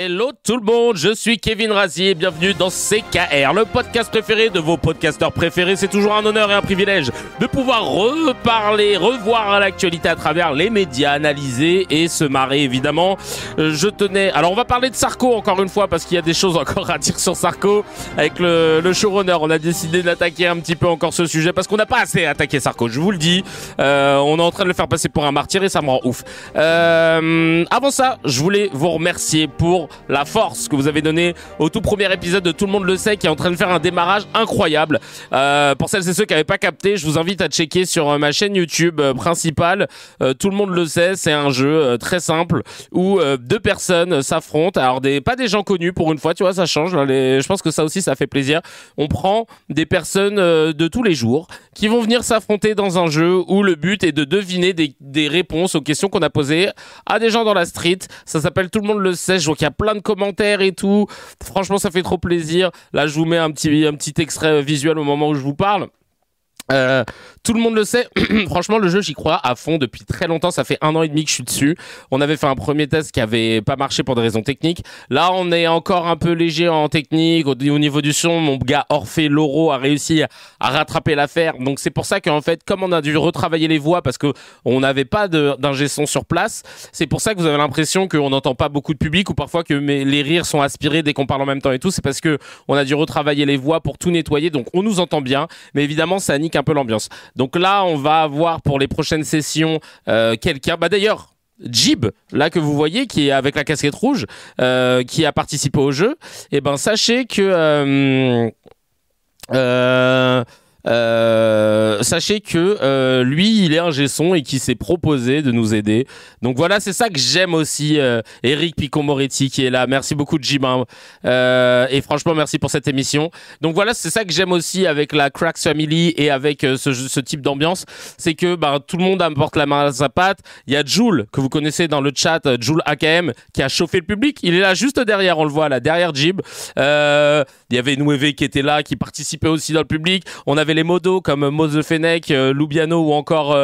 Hello tout le monde, je suis Kevin Razier et bienvenue dans CKR, le podcast préféré de vos podcasteurs préférés. C'est toujours un honneur et un privilège de pouvoir revoir l'actualité à travers les médias, analyser et se marrer évidemment. Alors on va parler de Sarko encore une fois parce qu'il y a des choses encore à dire sur Sarko. Avec le showrunner, on a décidé d'attaquer un petit peu encore ce sujet parce qu'on n'a pas assez attaqué Sarko, je vous le dis. On est en train de le faire passer pour un martyr et ça me rend ouf. Avant ça, je voulais vous remercier pour la force que vous avez donnée au tout premier épisode de Tout le monde le sait, qui est en train de faire un démarrage incroyable. Pour celles et ceux qui n'avaient pas capté, je vous invite à checker sur ma chaîne YouTube principale. Tout le monde le sait, c'est un jeu très simple où deux personnes s'affrontent. Alors pas des gens connus pour une fois, tu vois, ça change. Je pense que ça aussi, ça fait plaisir. On prend des personnes de tous les jours qui vont venir s'affronter dans un jeu où le but est de deviner des réponses aux questions qu'on a posées à des gens dans la street. Ça s'appelle Tout le monde le sait. Je vois qu'il y a plein de commentaires et tout. Franchement, ça fait trop plaisir. Là, je vous mets un petit extrait visuel au moment où je vous parle. Tout le monde le sait. Franchement, le jeu, j'y crois à fond depuis très longtemps. Ça fait 1 an et demi que je suis dessus. On avait fait un premier test qui avait pas marché pour des raisons techniques. Là, on est encore un peu léger en technique. Au niveau du son, mon gars Orphée Loro a réussi à rattraper l'affaire. Donc, c'est pour ça qu'en fait, comme on a dû retravailler les voix parce que on n'avait pas d'ingé son sur place, c'est pour ça que vous avez l'impression qu'on n'entend pas beaucoup de public ou parfois que les rires sont aspirés dès qu'on parle en même temps et tout. C'est parce que on a dû retravailler les voix pour tout nettoyer. Donc, on nous entend bien. Mais évidemment, ça nique un peu l'ambiance. Donc là, on va avoir pour les prochaines sessions quelqu'un. D'ailleurs, Jib, là que vous voyez, qui est avec la casquette rouge, qui a participé au jeu. Et sachez que lui, il est ingé son et qui s'est proposé de nous aider. Donc voilà, c'est ça que j'aime aussi. Eric Picon-Moretti qui est là. Merci beaucoup, Jim. Et franchement, merci pour cette émission. Donc voilà, c'est ça que j'aime aussi avec la Cracks Family et avec ce type d'ambiance. C'est que tout le monde apporte la main à sa pâte. Il y a Jules, que vous connaissez dans le chat, Jules AKM, qui a chauffé le public. Il est là juste derrière, on le voit là, derrière Jib. Il y avait Nouévé qui était là, qui participait aussi dans le public. On avait les modos comme Moz Fennec, Lubiano ou encore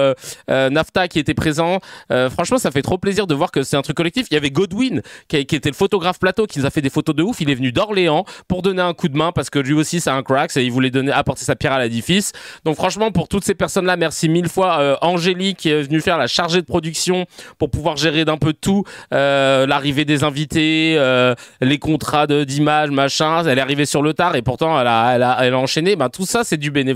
Nafta qui étaient présents. Franchement, ça fait trop plaisir de voir que c'est un truc collectif. Il y avait Godwin qui était le photographe plateau qui nous a fait des photos de ouf. Il est venu d'Orléans pour donner un coup de main parce que lui aussi c'est un crack et il voulait apporter sa pierre à l'édifice. Donc franchement, pour toutes ces personnes-là, merci 1000 fois. Angélique qui est venue faire la chargée de production pour pouvoir gérer d'un peu tout, l'arrivée des invités, les contrats d'image, machin. Elle est arrivée sur le tard et pourtant elle a enchaîné. Tout ça, c'est du bénévolat.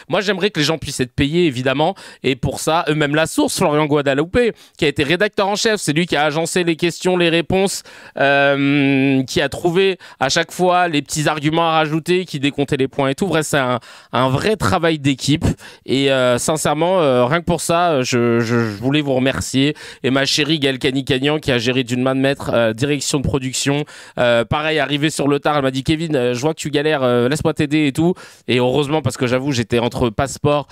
Moi, j'aimerais que les gens puissent être payés, évidemment. Et pour ça, même la source, Florian Guadalupe, qui a été rédacteur en chef, c'est lui qui a agencé les questions, les réponses, qui a trouvé à chaque fois les petits arguments à rajouter, qui décomptait les points et tout. Bref, c'est un vrai travail d'équipe. Et sincèrement, rien que pour ça, je voulais vous remercier. Et ma chérie Gaëlle Cagnan, qui a géré d'une main de maître, direction de production. Pareil, arrivé sur le tard, elle m'a dit, Kevin, je vois que tu galères, laisse-moi t'aider et tout. Et heureusement, parce que j'avoue, j'étais entre passeport,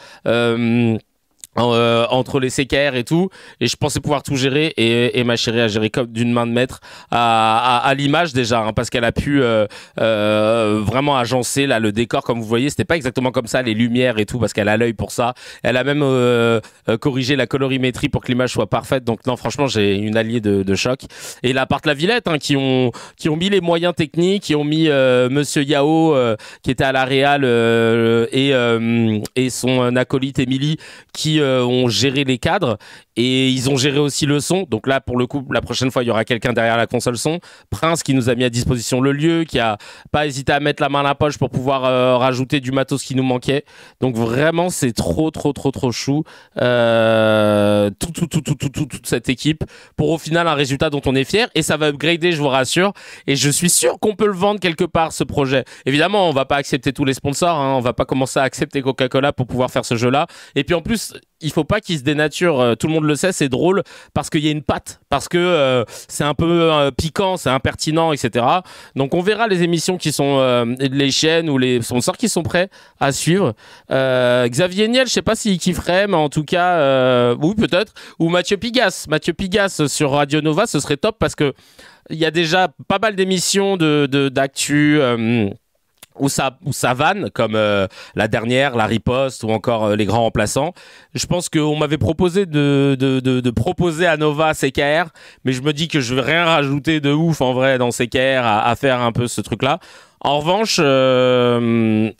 entre les CKR et tout, et je pensais pouvoir tout gérer, et ma chérie a géré comme d'une main de maître à l'image déjà, parce qu'elle a pu vraiment agencer là le décor, comme vous voyez. C'était pas exactement comme ça, les lumières et tout, parce qu'elle a l'œil pour ça. Elle a même corrigé la colorimétrie pour que l'image soit parfaite. Donc non, franchement, j'ai une alliée de choc. Et l'appart La Villette, qui ont mis les moyens techniques, qui ont mis Monsieur Yao qui était à la réal, et son acolyte Émilie qui ont géré les cadres, et ils ont géré aussi le son. Donc là, pour le coup, la prochaine fois, il y aura quelqu'un derrière la console son. Prince qui nous a mis à disposition le lieu, qui a pas hésité à mettre la main à la poche pour pouvoir rajouter du matos qui nous manquait. Donc vraiment, c'est trop chou. Toute cette équipe pour au final un résultat dont on est fier, et ça va upgrader, je vous rassure. Et je suis sûr qu'on peut le vendre quelque part, ce projet. Évidemment, on va pas accepter tous les sponsors, on va pas commencer à accepter Coca-Cola pour pouvoir faire ce jeu-là. Et puis en plus, il faut pas qu'il se dénature. Tout le monde le sait, c'est drôle parce qu'il y a une patte, parce que c'est un peu piquant, c'est impertinent, etc. Donc on verra les émissions qui sont les chaînes ou les sponsors qui sont prêts à suivre. Xavier Niel, je sais pas s'il kifferait, mais en tout cas, oui peut-être. Ou Mathieu Pigas sur Radio Nova, ce serait top parce que il y a déjà pas mal d'émissions d'actu. ou ça vanne, comme la dernière, la riposte ou encore les grands remplaçants. Je pense qu'on m'avait proposé de proposer à Nova CKR, mais je me dis que je vais rien rajouter de ouf en vrai dans CKR à faire un peu ce truc-là. En revanche, on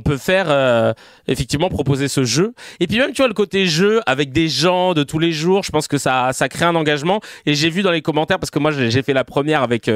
peut faire effectivement proposer ce jeu. Et puis même, tu vois, le côté jeu avec des gens de tous les jours, je pense que ça crée un engagement. Et j'ai vu dans les commentaires, parce que moi j'ai fait la première avec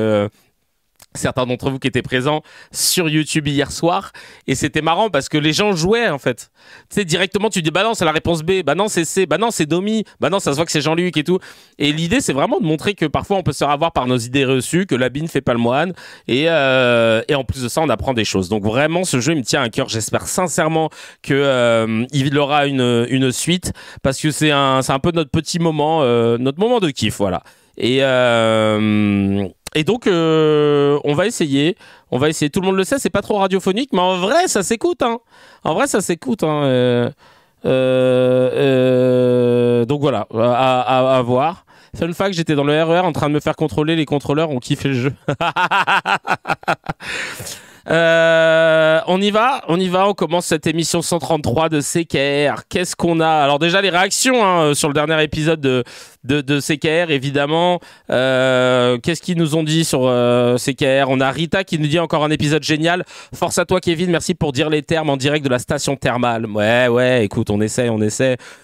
certains d'entre vous qui étaient présents sur YouTube hier soir, et c'était marrant parce que les gens jouaient en fait. Tu sais, directement tu dis bah non c'est la réponse B, bah non c'est C, bah non c'est Domi, bah non ça se voit que c'est Jean-Luc et tout. Et l'idée c'est vraiment de montrer que parfois on peut se faire avoir par nos idées reçues, que l'habit ne fait pas le moine, et en plus de ça on apprend des choses. Donc vraiment ce jeu il me tient à cœur. J'espère sincèrement que il aura une suite, parce que c'est un peu notre petit moment, notre moment de kiff, voilà. Et donc, on va essayer. Tout le monde le sait, c'est pas trop radiophonique, mais en vrai, ça s'écoute. Hein. En vrai, ça s'écoute. Hein. Donc voilà, à voir. Fun fact, j'étais dans le RER en train de me faire contrôler. Les contrôleurs ont kiffé le jeu. On y va, on commence cette émission 133 de CKR. Qu'est-ce qu'on a? Alors déjà les réactions sur le dernier épisode de CKR, évidemment. Qu'est-ce qu'ils nous ont dit sur CKR? On a Rita qui nous dit encore un épisode génial. Force à toi Kevin, merci pour dire les termes en direct de la station thermale. Ouais, écoute, on essaie.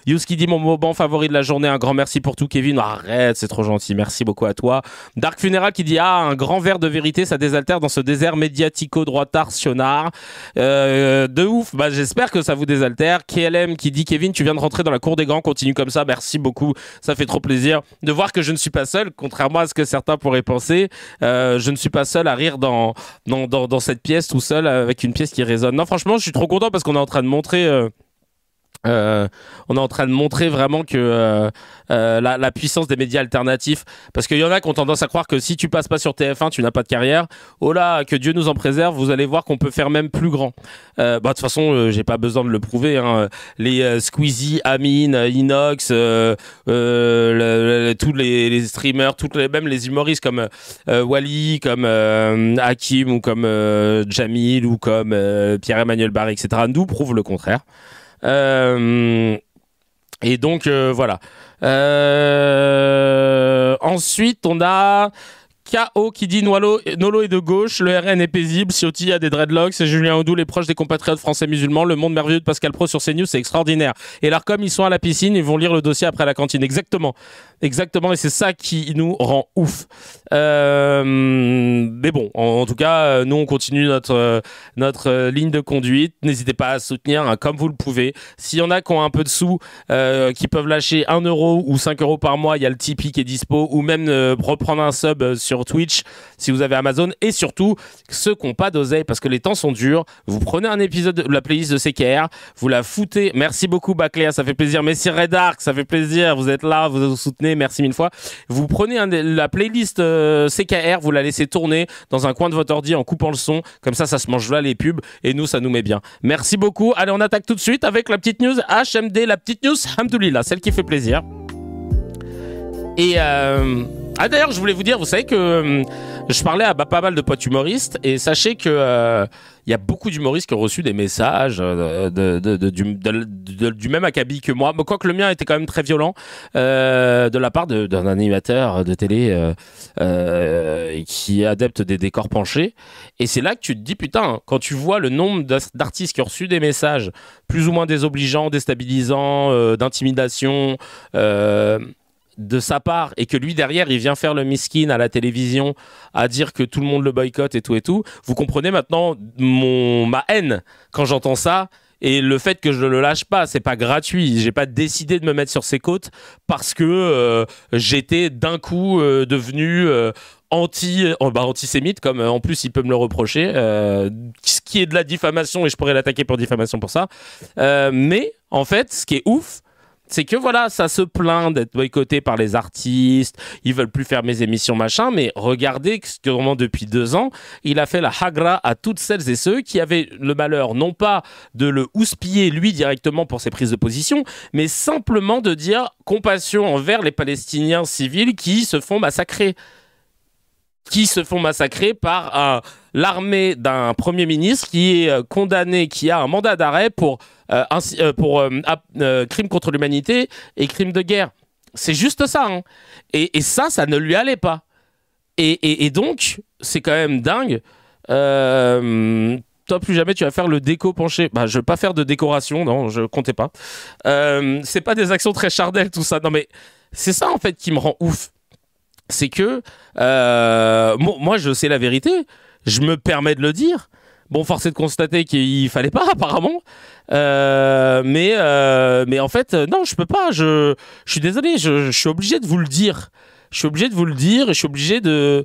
Yous qui dit mon moment favori de la journée, un grand merci pour tout Kevin. Arrête, c'est trop gentil, merci beaucoup à toi. Dark Funeral qui dit un grand verre de vérité, ça désaltère dans ce désert médiatico-droitard sionard. De ouf, bah j'espère que ça vous désaltère. KLM qui dit Kevin, tu viens de rentrer dans la cour des grands, continue comme ça, merci beaucoup, ça fait trop plaisir de voir que je ne suis pas seul, contrairement à ce que certains pourraient penser. Je ne suis pas seul à rire dans cette pièce, tout seul, avec une pièce qui résonne. Non, franchement, je suis trop content parce qu'on est en train de montrer vraiment que la puissance des médias alternatifs, parce qu'il y en a qui ont tendance à croire que si tu passes pas sur TF1 tu n'as pas de carrière. Oh là, que Dieu nous en préserve, vous allez voir qu'on peut faire même plus grand. De toute façon j'ai pas besoin de le prouver, hein. Les Squeezie, Amine, Inox, tous les streamers, même les humoristes comme Wally, comme Hakim ou comme Jamil ou comme Pierre-Emmanuel Barré, etc. nous prouvent le contraire. Et donc voilà. Ensuite on a KO qui dit Nolo est de gauche, le RN est paisible, Ciotti a des dreadlocks, c'est Julien Audou, les proches des compatriotes français musulmans, le monde merveilleux de Pascal Pro sur CNews, c'est extraordinaire. Et l'Arcom, ils sont à la piscine, ils vont lire le dossier après la cantine. Exactement, et c'est ça qui nous rend ouf. Mais bon, en tout cas, nous on continue notre ligne de conduite. N'hésitez pas à soutenir, hein, comme vous le pouvez. S'il y en a qui ont un peu de sous, qui peuvent lâcher 1 euro ou 5 euros par mois, il y a le Tipeee qui est dispo, ou même reprendre un sub sur Twitch si vous avez Amazon. Et surtout, ceux qui n'ont pas d'oseille, parce que les temps sont durs, vous prenez un épisode de la playlist de CKR, vous la foutez. Merci beaucoup Bacléa, ça fait plaisir. Merci Redark, ça fait plaisir, vous êtes là, vous soutenez, merci 1000 fois. Vous prenez la playlist CKR, vous la laissez tourner dans un coin de votre ordi en coupant le son, comme ça se mange là les pubs, et nous ça nous met bien. Merci beaucoup. Allez, on attaque tout de suite avec la petite news HMD, la petite news Hamdoulillah, celle qui fait plaisir. Et d'ailleurs, je voulais vous dire, vous savez que je parlais à pas mal de potes humoristes, et sachez que il y a beaucoup d'humoristes qui ont reçu des messages du même acabit que moi, quoique le mien était quand même très violent, de la part d'un animateur de télé qui est adepte des décors penchés. Et c'est là que tu te dis, putain, quand tu vois le nombre d'artistes qui ont reçu des messages plus ou moins désobligeants, déstabilisants, d'intimidation, de sa part, et que lui derrière il vient faire le miskin à la télévision à dire que tout le monde le boycotte et tout, vous comprenez maintenant ma haine quand j'entends ça, et le fait que je ne le lâche pas. C'est pas gratuit, j'ai pas décidé de me mettre sur ses côtes parce que j'étais d'un coup devenu antisémite, comme en plus il peut me le reprocher, ce qui est de la diffamation, et je pourrais l'attaquer pour diffamation pour ça, mais en fait ce qui est ouf, c'est que voilà, ça se plaint d'être boycotté par les artistes, ils veulent plus faire mes émissions machin, mais regardez que vraiment depuis 2 ans, il a fait la hagra à toutes celles et ceux qui avaient le malheur non pas de le houspiller lui directement pour ses prises de position, mais simplement de dire compassion envers les Palestiniens civils qui se font massacrer. qui se font massacrer par l'armée d'un Premier ministre qui est condamné, qui a un mandat d'arrêt pour crimes contre l'humanité et crimes de guerre. C'est juste ça. Hein. Et ça ne lui allait pas. Et donc, c'est quand même dingue. Toi, plus jamais tu vas faire le déco penché. Bah, je vais pas faire de décoration, non, je comptais pas. C'est pas des actions très charnelles, tout ça. Non, mais c'est ça, en fait, qui me rend ouf. C'est que, moi, je sais la vérité. Je me permets de le dire. Bon, force est de constater qu'il fallait pas, apparemment. Mais en fait, non, je peux pas. Je suis désolé, je suis obligé de vous le dire. Je suis obligé de vous le dire et je suis obligé de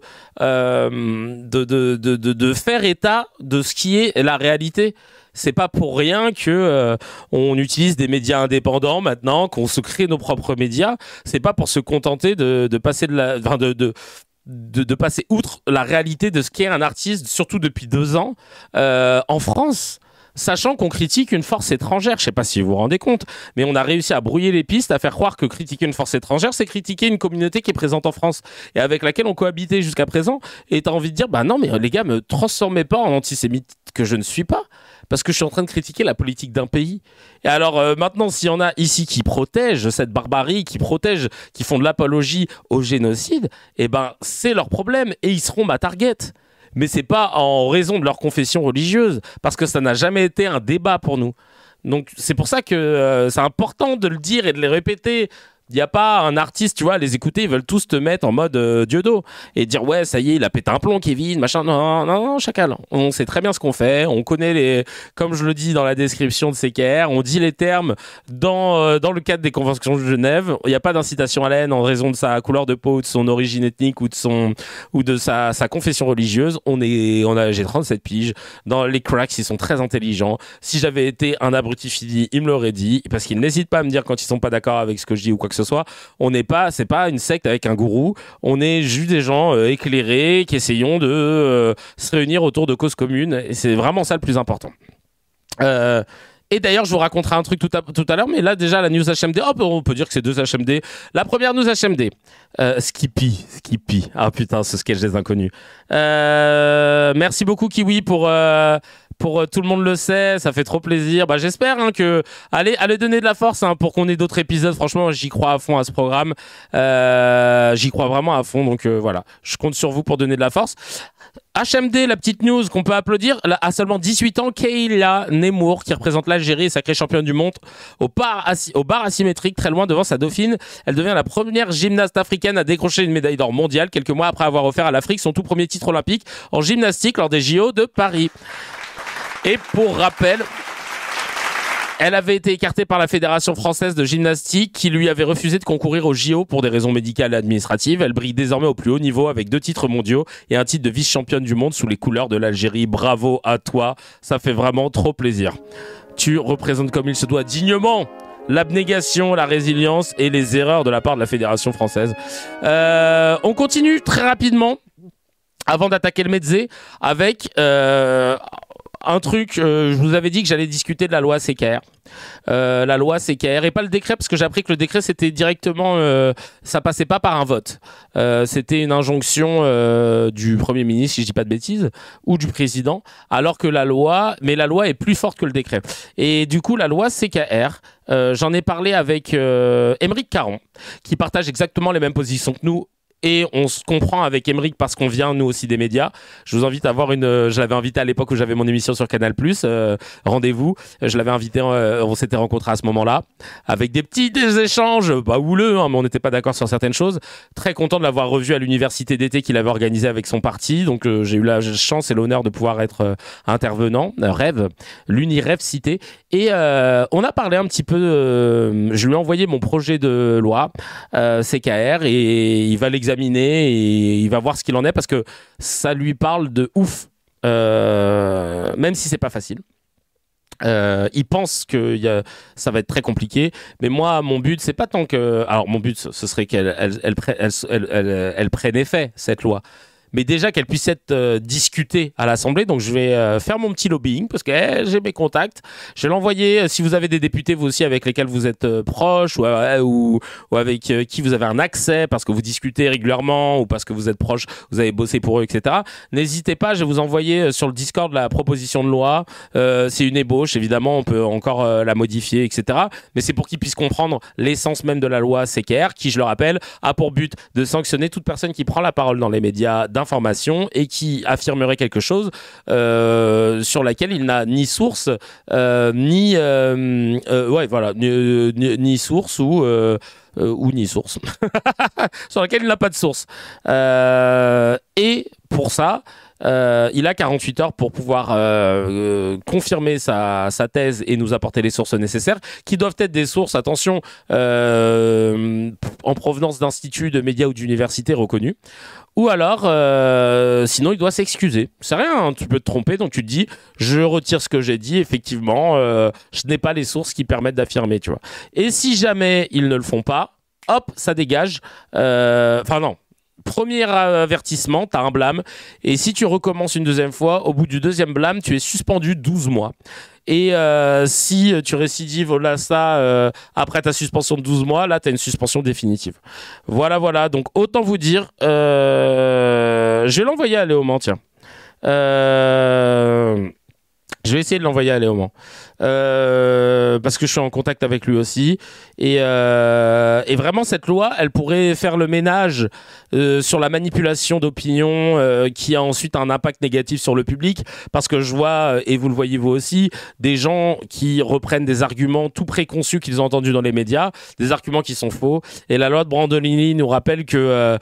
faire état de ce qui est la réalité. C'est pas pour rien que on utilise des médias indépendants maintenant, qu'on se crée nos propres médias. C'est pas pour se contenter de passer de passer outre la réalité de ce qu'est un artiste, surtout depuis 2 ans en France. Sachant qu'on critique une force étrangère, je sais pas si vous vous rendez compte, mais on a réussi à brouiller les pistes, à faire croire que critiquer une force étrangère, c'est critiquer une communauté qui est présente en France et avec laquelle on cohabitait jusqu'à présent. Et t'as envie de dire, bah non, mais les gars, me transformez pas en antisémite que je ne suis pas, parce que je suis en train de critiquer la politique d'un pays. Et alors maintenant, s'il y en a ici qui protègent cette barbarie, qui font de l'apologie au génocide, eh ben c'est leur problème et ils seront ma target. Mais c'est pas en raison de leur confession religieuse, parce que ça n'a jamais été un débat pour nous. Donc c'est pour ça que c'est important de le dire et de les répéter. Il n'y a pas un artiste, tu vois, les écouter, ils veulent tous te mettre en mode Dieudo et dire ouais, ça y est, il a pété un plomb, Kevin, machin. Non, chacal. On sait très bien ce qu'on fait. On connaît comme je le dis dans la description de CKR, on dit les termes dans le cadre des conventions de Genève. Il n'y a pas d'incitation à la haine en raison de sa couleur de peau ou de son origine ethnique ou de sa confession religieuse. J'ai 37 piges. Dans les cracks, ils sont très intelligents. Si j'avais été un abruti fini, ils me l'auraient dit, parce qu'ils n'hésitent pas à me dire quand ils sont pas d'accord avec ce que je dis ou quoi que ce soit. C'est pas une secte avec un gourou. On est juste des gens éclairés qui essayons de se réunir autour de causes communes. Et c'est vraiment ça le plus important. Et d'ailleurs, je vous raconterai un truc tout à l'heure, mais là, déjà, la news HMD, on peut dire que c'est 2 HMD. La première news HMD, Skippy. Ah putain, ce sketch des inconnus. Merci beaucoup, Kiwi, pour tout le monde le sait, ça fait trop plaisir. Bah, j'espère que allez donner de la force pour qu'on ait d'autres épisodes. Franchement, j'y crois à fond à ce programme. J'y crois vraiment à fond. Donc voilà, je compte sur vous pour donner de la force. HMD, la petite news qu'on peut applaudir, à seulement 18 ans, Kayla Nemour, qui représente l'Algérie, sacrée championne du monde au bar asymétrique, très loin devant sa dauphine. Elle devient la première gymnaste africaine à décrocher une médaille d'or mondiale, quelques mois après avoir offert à l'Afrique son tout premier titre olympique en gymnastique lors des JO de Paris. Et pour rappel, elle avait été écartée par la Fédération française de gymnastique qui lui avait refusé de concourir aux JO pour des raisons médicales et administratives. Elle brille désormais au plus haut niveau avec 2 titres mondiaux et un titre de vice-championne du monde sous les couleurs de l'Algérie. Bravo à toi, ça fait vraiment trop plaisir. Tu représentes comme il se doit dignement l'abnégation, la résilience et les erreurs de la part de la Fédération française. On continue très rapidement avant d'attaquer le Mezzé avec un truc, je vous avais dit que j'allais discuter de la loi CKR. La loi CKR et pas le décret, parce que j'ai appris que le décret c'était directement, ça passait pas par un vote. C'était une injonction du Premier ministre, si je dis pas de bêtises, ou du président, alors que la loi est plus forte que le décret. Et du coup, la loi CKR, j'en ai parlé avec Aymeric Caron, qui partage exactement les mêmes positions que nous. Et on se comprend avec Aymeric parce qu'on vient nous aussi des médias. Je vous invite à voir je l'avais invité à l'époque où j'avais mon émission sur Canal+. Rendez-vous. Je l'avais invité, on s'était rencontrés à ce moment-là avec des échanges, pas houleux, mais on n'était pas d'accord sur certaines choses. Très content de l'avoir revu à l'université d'été qu'il avait organisé avec son parti. Donc j'ai eu la chance et l'honneur de pouvoir être intervenant. L'Uni-Rêve cité. Et on a parlé un petit peu. Je lui ai envoyé mon projet de loi CKR et il va l'examiner et il va voir ce qu'il en est parce que ça lui parle de ouf, même si c'est pas facile. Il pense que ça va être très compliqué, mais moi mon but c'est pas tant que, alors mon but ce serait qu'elle prenne effet cette loi, mais déjà qu'elle puisse être discutée à l'Assemblée. Donc je vais faire mon petit lobbying parce que j'ai mes contacts. Je vais l'envoyer. Si vous avez des députés vous aussi avec lesquels vous êtes proches ou avec qui vous avez un accès parce que vous discutez régulièrement ou parce que vous êtes proche, vous avez bossé pour eux, etc. N'hésitez pas, je vais vous envoyer sur le Discord la proposition de loi. C'est une ébauche, évidemment, on peut encore la modifier, etc. Mais c'est pour qu'ils puissent comprendre l'essence même de la loi CKR, qui, je le rappelle, a pour but de sanctionner toute personne qui prend la parole dans les médias d'information et qui affirmerait quelque chose sur laquelle il n'a ni source, ni source ou ni source sur laquelle il n'a pas de source et pour ça il a 48 heures pour pouvoir confirmer sa thèse et nous apporter les sources nécessaires, qui doivent être des sources, attention, en provenance d'instituts, de médias ou d'universités reconnus. Ou alors, sinon, il doit s'excuser. C'est rien, hein, tu peux te tromper, donc tu te dis, je retire ce que j'ai dit, effectivement, je n'ai pas les sources qui permettent d'affirmer, tu vois. Et si jamais ils ne le font pas, hop, ça dégage. Enfin non. Premier avertissement, t'as un blâme. Et si tu recommences une deuxième fois, au bout du deuxième blâme, tu es suspendu 12 mois. Et si tu récidives après ta suspension de 12 mois, là, tu as une suspension définitive. Voilà. Donc, autant vous dire, je vais l'envoyer à Léo Mans, tiens. Je vais essayer de l'envoyer à Léo Mans. Parce que je suis en contact avec lui aussi. Et vraiment, cette loi, elle pourrait faire le ménage sur la manipulation d'opinion qui a ensuite un impact négatif sur le public. Parce que je vois, et vous le voyez vous aussi, des gens qui reprennent des arguments tout préconçus qu'ils ont entendus dans les médias, des arguments qui sont faux. Et la loi de Brandolini nous rappelle que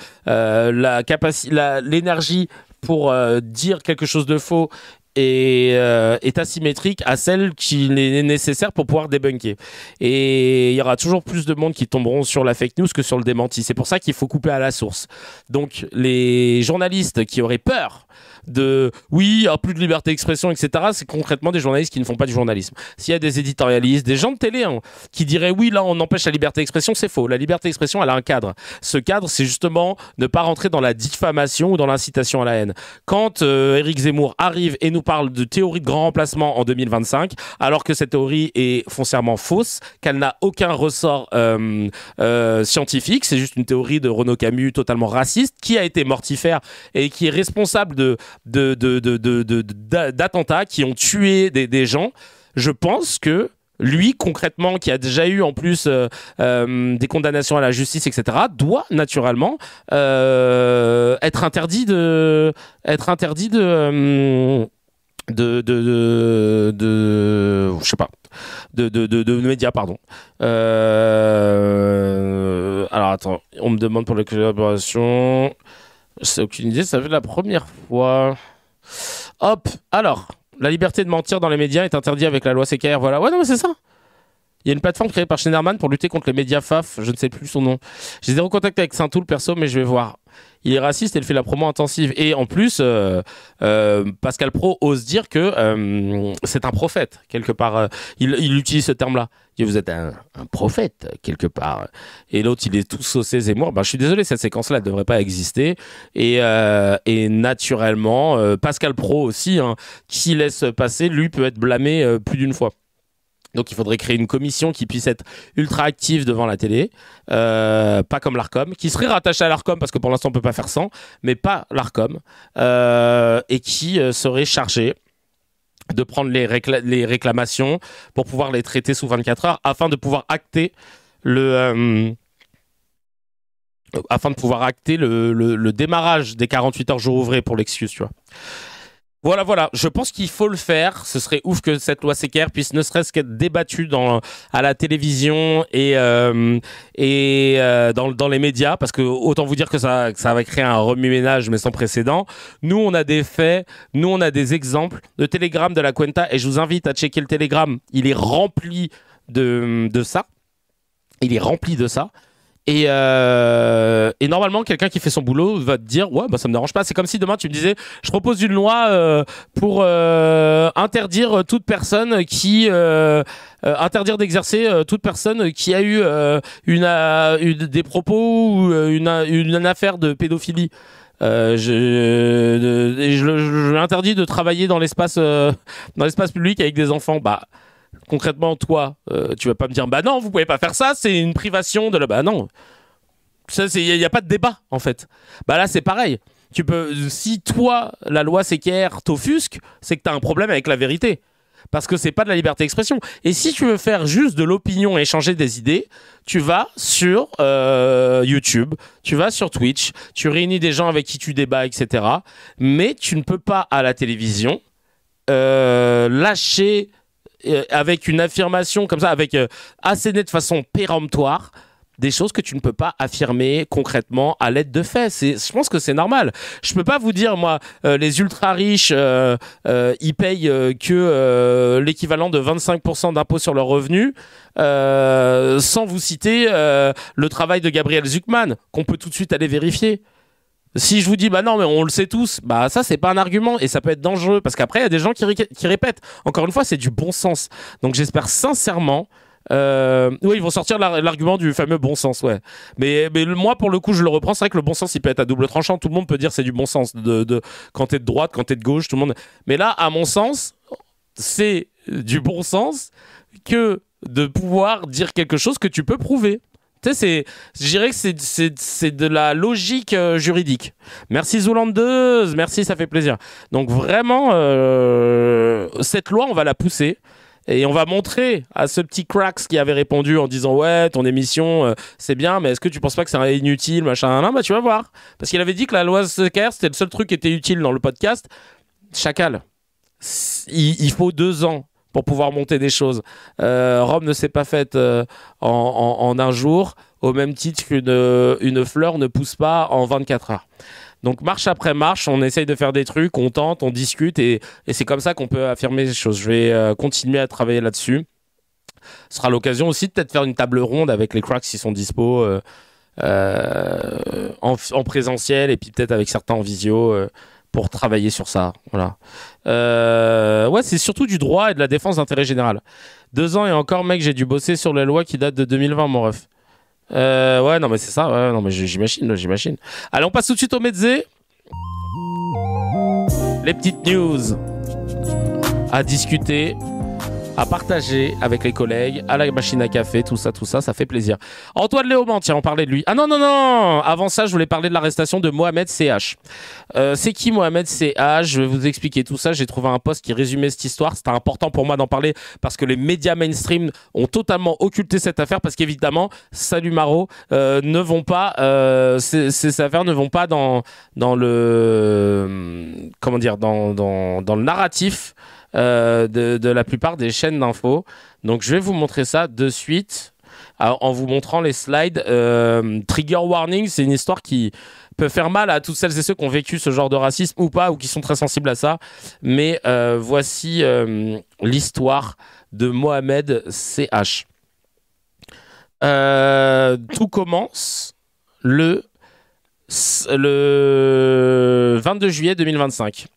l'énergie pour dire quelque chose de faux est asymétrique à celle qui est nécessaire pour pouvoir débunker. Et il y aura toujours plus de monde qui tomberont sur la fake news que sur le démenti. C'est pour ça qu'il faut couper à la source. Donc les journalistes qui auraient peur de oui, il n'y a plus de liberté d'expression, etc., c'est concrètement des journalistes qui ne font pas du journalisme. S'il y a des éditorialistes, des gens de télé qui diraient oui, là on empêche la liberté d'expression, c'est faux. La liberté d'expression, elle a un cadre. Ce cadre, c'est justement ne pas rentrer dans la diffamation ou dans l'incitation à la haine. Quand Éric Zemmour arrive et nous parle de théorie de grand remplacement en 2025, alors que cette théorie est foncièrement fausse, qu'elle n'a aucun ressort scientifique, c'est juste une théorie de Renaud Camus totalement raciste, qui a été mortifère et qui est responsable d'attentats qui ont tué des gens. Je pense que lui, concrètement, qui a déjà eu en plus des condamnations à la justice, etc., doit naturellement être interdit de médias, pardon. Alors attends, on me demande pour la collaboration. C'est aucune idée, ça fait la première fois. Hop, alors, la liberté de mentir dans les médias est interdite avec la loi CKR, voilà. Ouais, non, mais c'est ça. Il y a une plateforme créée par Schneiderman pour lutter contre les médias FAF, je ne sais plus son nom. J'ai zéro contact avec Saint-Toul perso, mais je vais voir. Il est raciste et il fait la promo intensive. Et en plus, Pascal Praud ose dire que c'est un prophète, quelque part. Il utilise ce terme-là. Il dit, vous êtes un prophète, quelque part. Et l'autre, il est tout saucé Zemmour. Ben, je suis désolé, cette séquence-là, elle ne devrait pas exister. Et naturellement, Pascal Praud aussi, qui laisse passer, lui, peut être blâmé plus d'une fois. Donc il faudrait créer une commission qui puisse être ultra active devant la télé, pas comme l'Arcom, qui serait rattachée à l'Arcom parce que pour l'instant on peut pas faire sans, mais pas l'Arcom, et qui serait chargée de prendre les réclamations pour pouvoir les traiter sous 24 heures afin de pouvoir acter le démarrage des 48 heures jour ouvré pour l'excuse, tu vois. Voilà, je pense qu'il faut le faire. Ce serait ouf que cette loi CKR puisse ne serait-ce qu'être débattue à la télévision et dans les médias, parce que autant vous dire que ça va créer un remue-ménage mais sans précédent. Nous, on a des faits, nous, on a des exemples. Le Telegram de la Cuenta, et je vous invite à checker le Telegram, il est rempli de ça. Il est rempli de ça. Et normalement, quelqu'un qui fait son boulot va te dire ouais, bah ça me dérange pas. C'est comme si demain tu me disais je propose une loi pour interdire toute personne qui interdire d'exercer toute personne qui a eu des propos ou une affaire de pédophilie. Je lui interdis de travailler dans l'espace public avec des enfants. Bah, concrètement, toi, tu vas pas me dire, bah non, vous pouvez pas faire ça, c'est une privation de la... Bah non, il n'y a pas de débat, en fait. Bah là, c'est pareil. Si toi, la loi CKR t'offusque, c'est que tu as un problème avec la vérité. Parce que c'est pas de la liberté d'expression. Et si tu veux faire juste de l'opinion et échanger des idées, tu vas sur YouTube, tu vas sur Twitch, tu réunis des gens avec qui tu débats, etc. Mais tu ne peux pas, à la télévision, lâcher avec une affirmation comme ça, avec asséner de façon péremptoire des choses que tu ne peux pas affirmer concrètement à l'aide de faits. Je pense que c'est normal. Je peux pas vous dire, moi, les ultra riches, ils payent que l'équivalent de 25% d'impôts sur leurs revenus, sans vous citer le travail de Gabriel Zucman, qu'on peut tout de suite aller vérifier. Si je vous dis, bah non, mais on le sait tous, bah ça, c'est pas un argument et ça peut être dangereux parce qu'après, il y a des gens qui répètent. Encore une fois, c'est du bon sens. Donc, j'espère sincèrement. Oui, ils vont sortir l'argument du fameux bon sens, ouais. Mais moi, pour le coup, je le reprends. C'est vrai que le bon sens, il peut être à double tranchant. Tout le monde peut dire c'est du bon sens. Quand t'es de droite, quand t'es de gauche, tout le monde. Mais là, à mon sens, c'est du bon sens que de pouvoir dire quelque chose que tu peux prouver. Tu sais, je dirais que c'est de la logique juridique. Merci Zoulandeuse, merci, ça fait plaisir. Donc vraiment, cette loi, on va la pousser. Et on va montrer à ce petit Cracks qui avait répondu en disant ouais, ton émission c'est bien, mais est-ce que tu penses pas que c'est inutile, machin, bah tu vas voir. Parce qu'il avait dit que la loi CKR c'était le seul truc qui était utile dans le podcast. Chacal, il faut 2 ans pour pouvoir monter des choses. Rome ne s'est pas faite en un jour, au même titre qu'une fleur ne pousse pas en 24 heures. Donc marche après marche, on essaye de faire des trucs, on tente, on discute et c'est comme ça qu'on peut affirmer les choses. Je vais continuer à travailler là-dessus. Ce sera l'occasion aussi de peut-être faire une table ronde avec les cracks qui sont dispo en présentiel et puis peut-être avec certains en visio pour travailler sur ça. Voilà. Ouais, c'est surtout du droit et de la défense d'intérêt général. 2 ans et encore, mec, j'ai dû bosser sur la loi qui date de 2020, mon ref. Ouais, non, mais c'est ça. Ouais, non, mais j'imagine. Allez, on passe tout de suite au Mezzé. Les petites news à discuter, à partager avec les collègues, à la machine à café, tout ça fait plaisir. Antoine Léaumont, tiens, on parlait de lui. Ah non, avant ça, je voulais parler de l'arrestation de Mohamed CH. C'est qui Mohamed CH? Je vais vous expliquer tout ça. J'ai trouvé un post qui résumait cette histoire. C'était important pour moi d'en parler parce que les médias mainstream ont totalement occulté cette affaire parce qu'évidemment, salut Maro, ne vont pas, ces affaires ne vont pas dans le, comment dire, dans le narratif de la plupart des chaînes d'infos. Donc je vais vous montrer ça de suite en vous montrant les slides. Trigger warning, c'est une histoire qui peut faire mal à toutes celles et ceux qui ont vécu ce genre de racisme ou pas, ou qui sont très sensibles à ça. Mais voici l'histoire de Mohamed CH. Tout commence le 22 juillet 2025.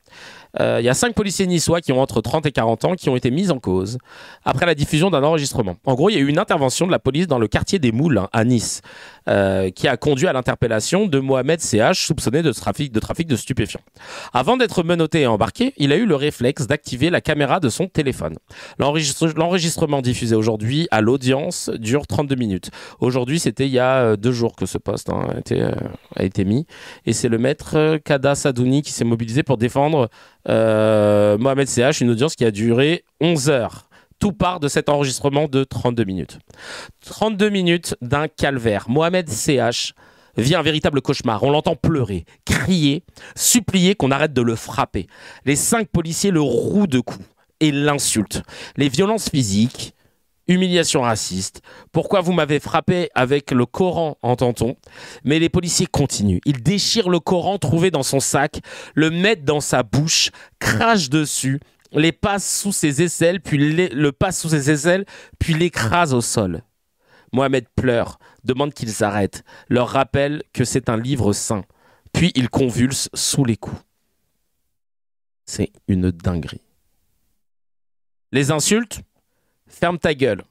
Il y a 5 policiers niçois qui ont entre 30 et 40 ans qui ont été mis en cause après la diffusion d'un enregistrement. En gros, il y a eu une intervention de la police dans le quartier des Moules à Nice qui a conduit à l'interpellation de Mohamed CH soupçonné de trafic de stupéfiants. Avant d'être menotté et embarqué, il a eu le réflexe d'activer la caméra de son téléphone. L'enregistrement diffusé aujourd'hui à l'audience dure 32 minutes. Aujourd'hui, c'était il y a 2 jours que ce poste a été mis. Et c'est le maître Kada Sadouni qui s'est mobilisé pour défendre Mohamed CH, une audience qui a duré 11 heures. Tout part de cet enregistrement de 32 minutes. 32 minutes d'un calvaire. Mohamed CH vit un véritable cauchemar. On l'entend pleurer, crier, supplier qu'on arrête de le frapper. Les 5 policiers le rouent de coups et l'insultent. Les violences physiques, humiliation raciste. Pourquoi vous m'avez frappé avec le Coran, entend-on? Mais les policiers continuent. Ils déchirent le Coran trouvé dans son sac, le mettent dans sa bouche, crachent dessus, le passe sous ses aisselles, puis l'écrasent au sol. Mohamed pleure, demande qu'ils arrêtent, leur rappelle que c'est un livre saint. Puis il convulse sous les coups. C'est une dinguerie. Les insultes? Ferme ta gueule.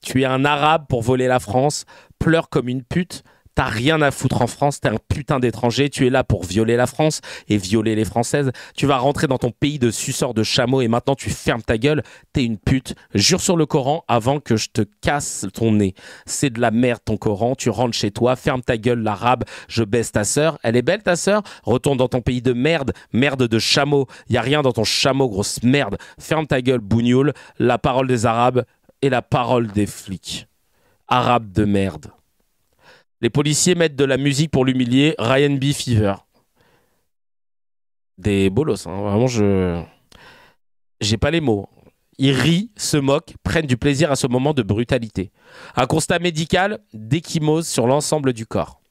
Tu es un arabe pour voler la France, pleure comme une pute, T'as rien à foutre en France, t'es un putain d'étranger, tu es là pour violer la France et violer les Françaises. Tu vas rentrer dans ton pays de suceurs de chameaux et maintenant tu fermes ta gueule, t'es une pute. Jure sur le Coran avant que je te casse ton nez. C'est de la merde ton Coran, tu rentres chez toi, ferme ta gueule l'arabe, je baisse ta sœur. Elle est belle ta sœur? Retourne dans ton pays de merde, merde de chameau. Y a rien dans ton chameau, grosse merde. Ferme ta gueule, bougnoule. La parole des Arabes et la parole des flics. Arabes de merde. Les policiers mettent de la musique pour l'humilier. Ryan B. Fever. Des bolos, hein. Vraiment, j'ai pas les mots. Ils rient, se moquent, prennent du plaisir à ce moment de brutalité. Un constat médical d'échymose sur l'ensemble du corps.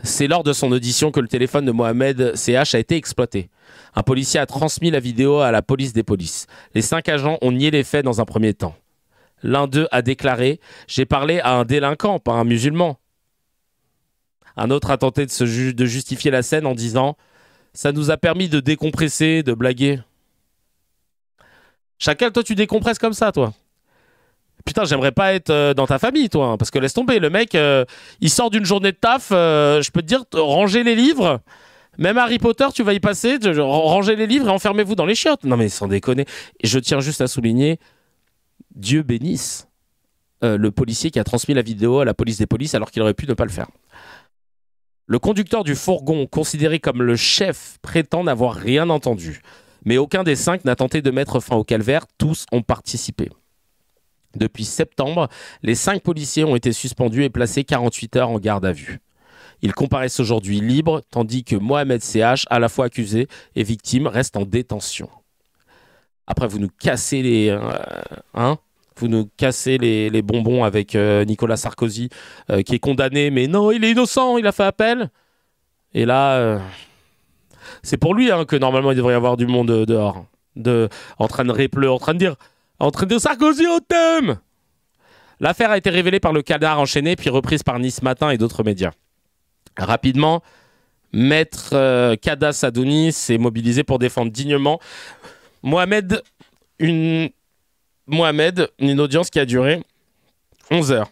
C'est lors de son audition que le téléphone de Mohamed CH a été exploité. Un policier a transmis la vidéo à la police des polices. Les 5 agents ont nié les faits dans un premier temps. L'un d'eux a déclaré « J'ai parlé à un délinquant, pas un musulman ». Un autre a tenté de justifier la scène en disant « Ça nous a permis de décompresser, de blaguer ». Chacal, toi tu décompresses comme ça, toi. Putain, j'aimerais pas être dans ta famille, toi, hein, parce que laisse tomber, le mec, il sort d'une journée de taf, je peux te dire, ranger les livres, même Harry Potter, tu vas y passer, ranger les livres et enfermez-vous dans les chiottes. Non mais sans déconner. Et je tiens juste à souligner, Dieu bénisse le policier qui a transmis la vidéo à la police des polices alors qu'il aurait pu ne pas le faire. Le conducteur du fourgon, considéré comme le chef, prétend n'avoir rien entendu. Mais aucun des 5 n'a tenté de mettre fin au calvaire, tous ont participé. Depuis septembre, les 5 policiers ont été suspendus et placés 48 heures en garde à vue. Ils comparaissent aujourd'hui libres, tandis que Mohamed CH, à la fois accusé et victime, reste en détention. Après, vous nous cassez vous nous cassez les bonbons avec Nicolas Sarkozy, qui est condamné, mais non, il est innocent, il a fait appel. Et là, c'est pour lui que normalement il devrait y avoir du monde dehors, en train de répleurer, en train de dire Sarkozy au thème. L'affaire a été révélée par le Canard enchaîné, puis reprise par Nice Matin et d'autres médias. Rapidement, Maître Kada Sadouni s'est mobilisé pour défendre dignement Mohamed, une audience qui a duré 11 heures.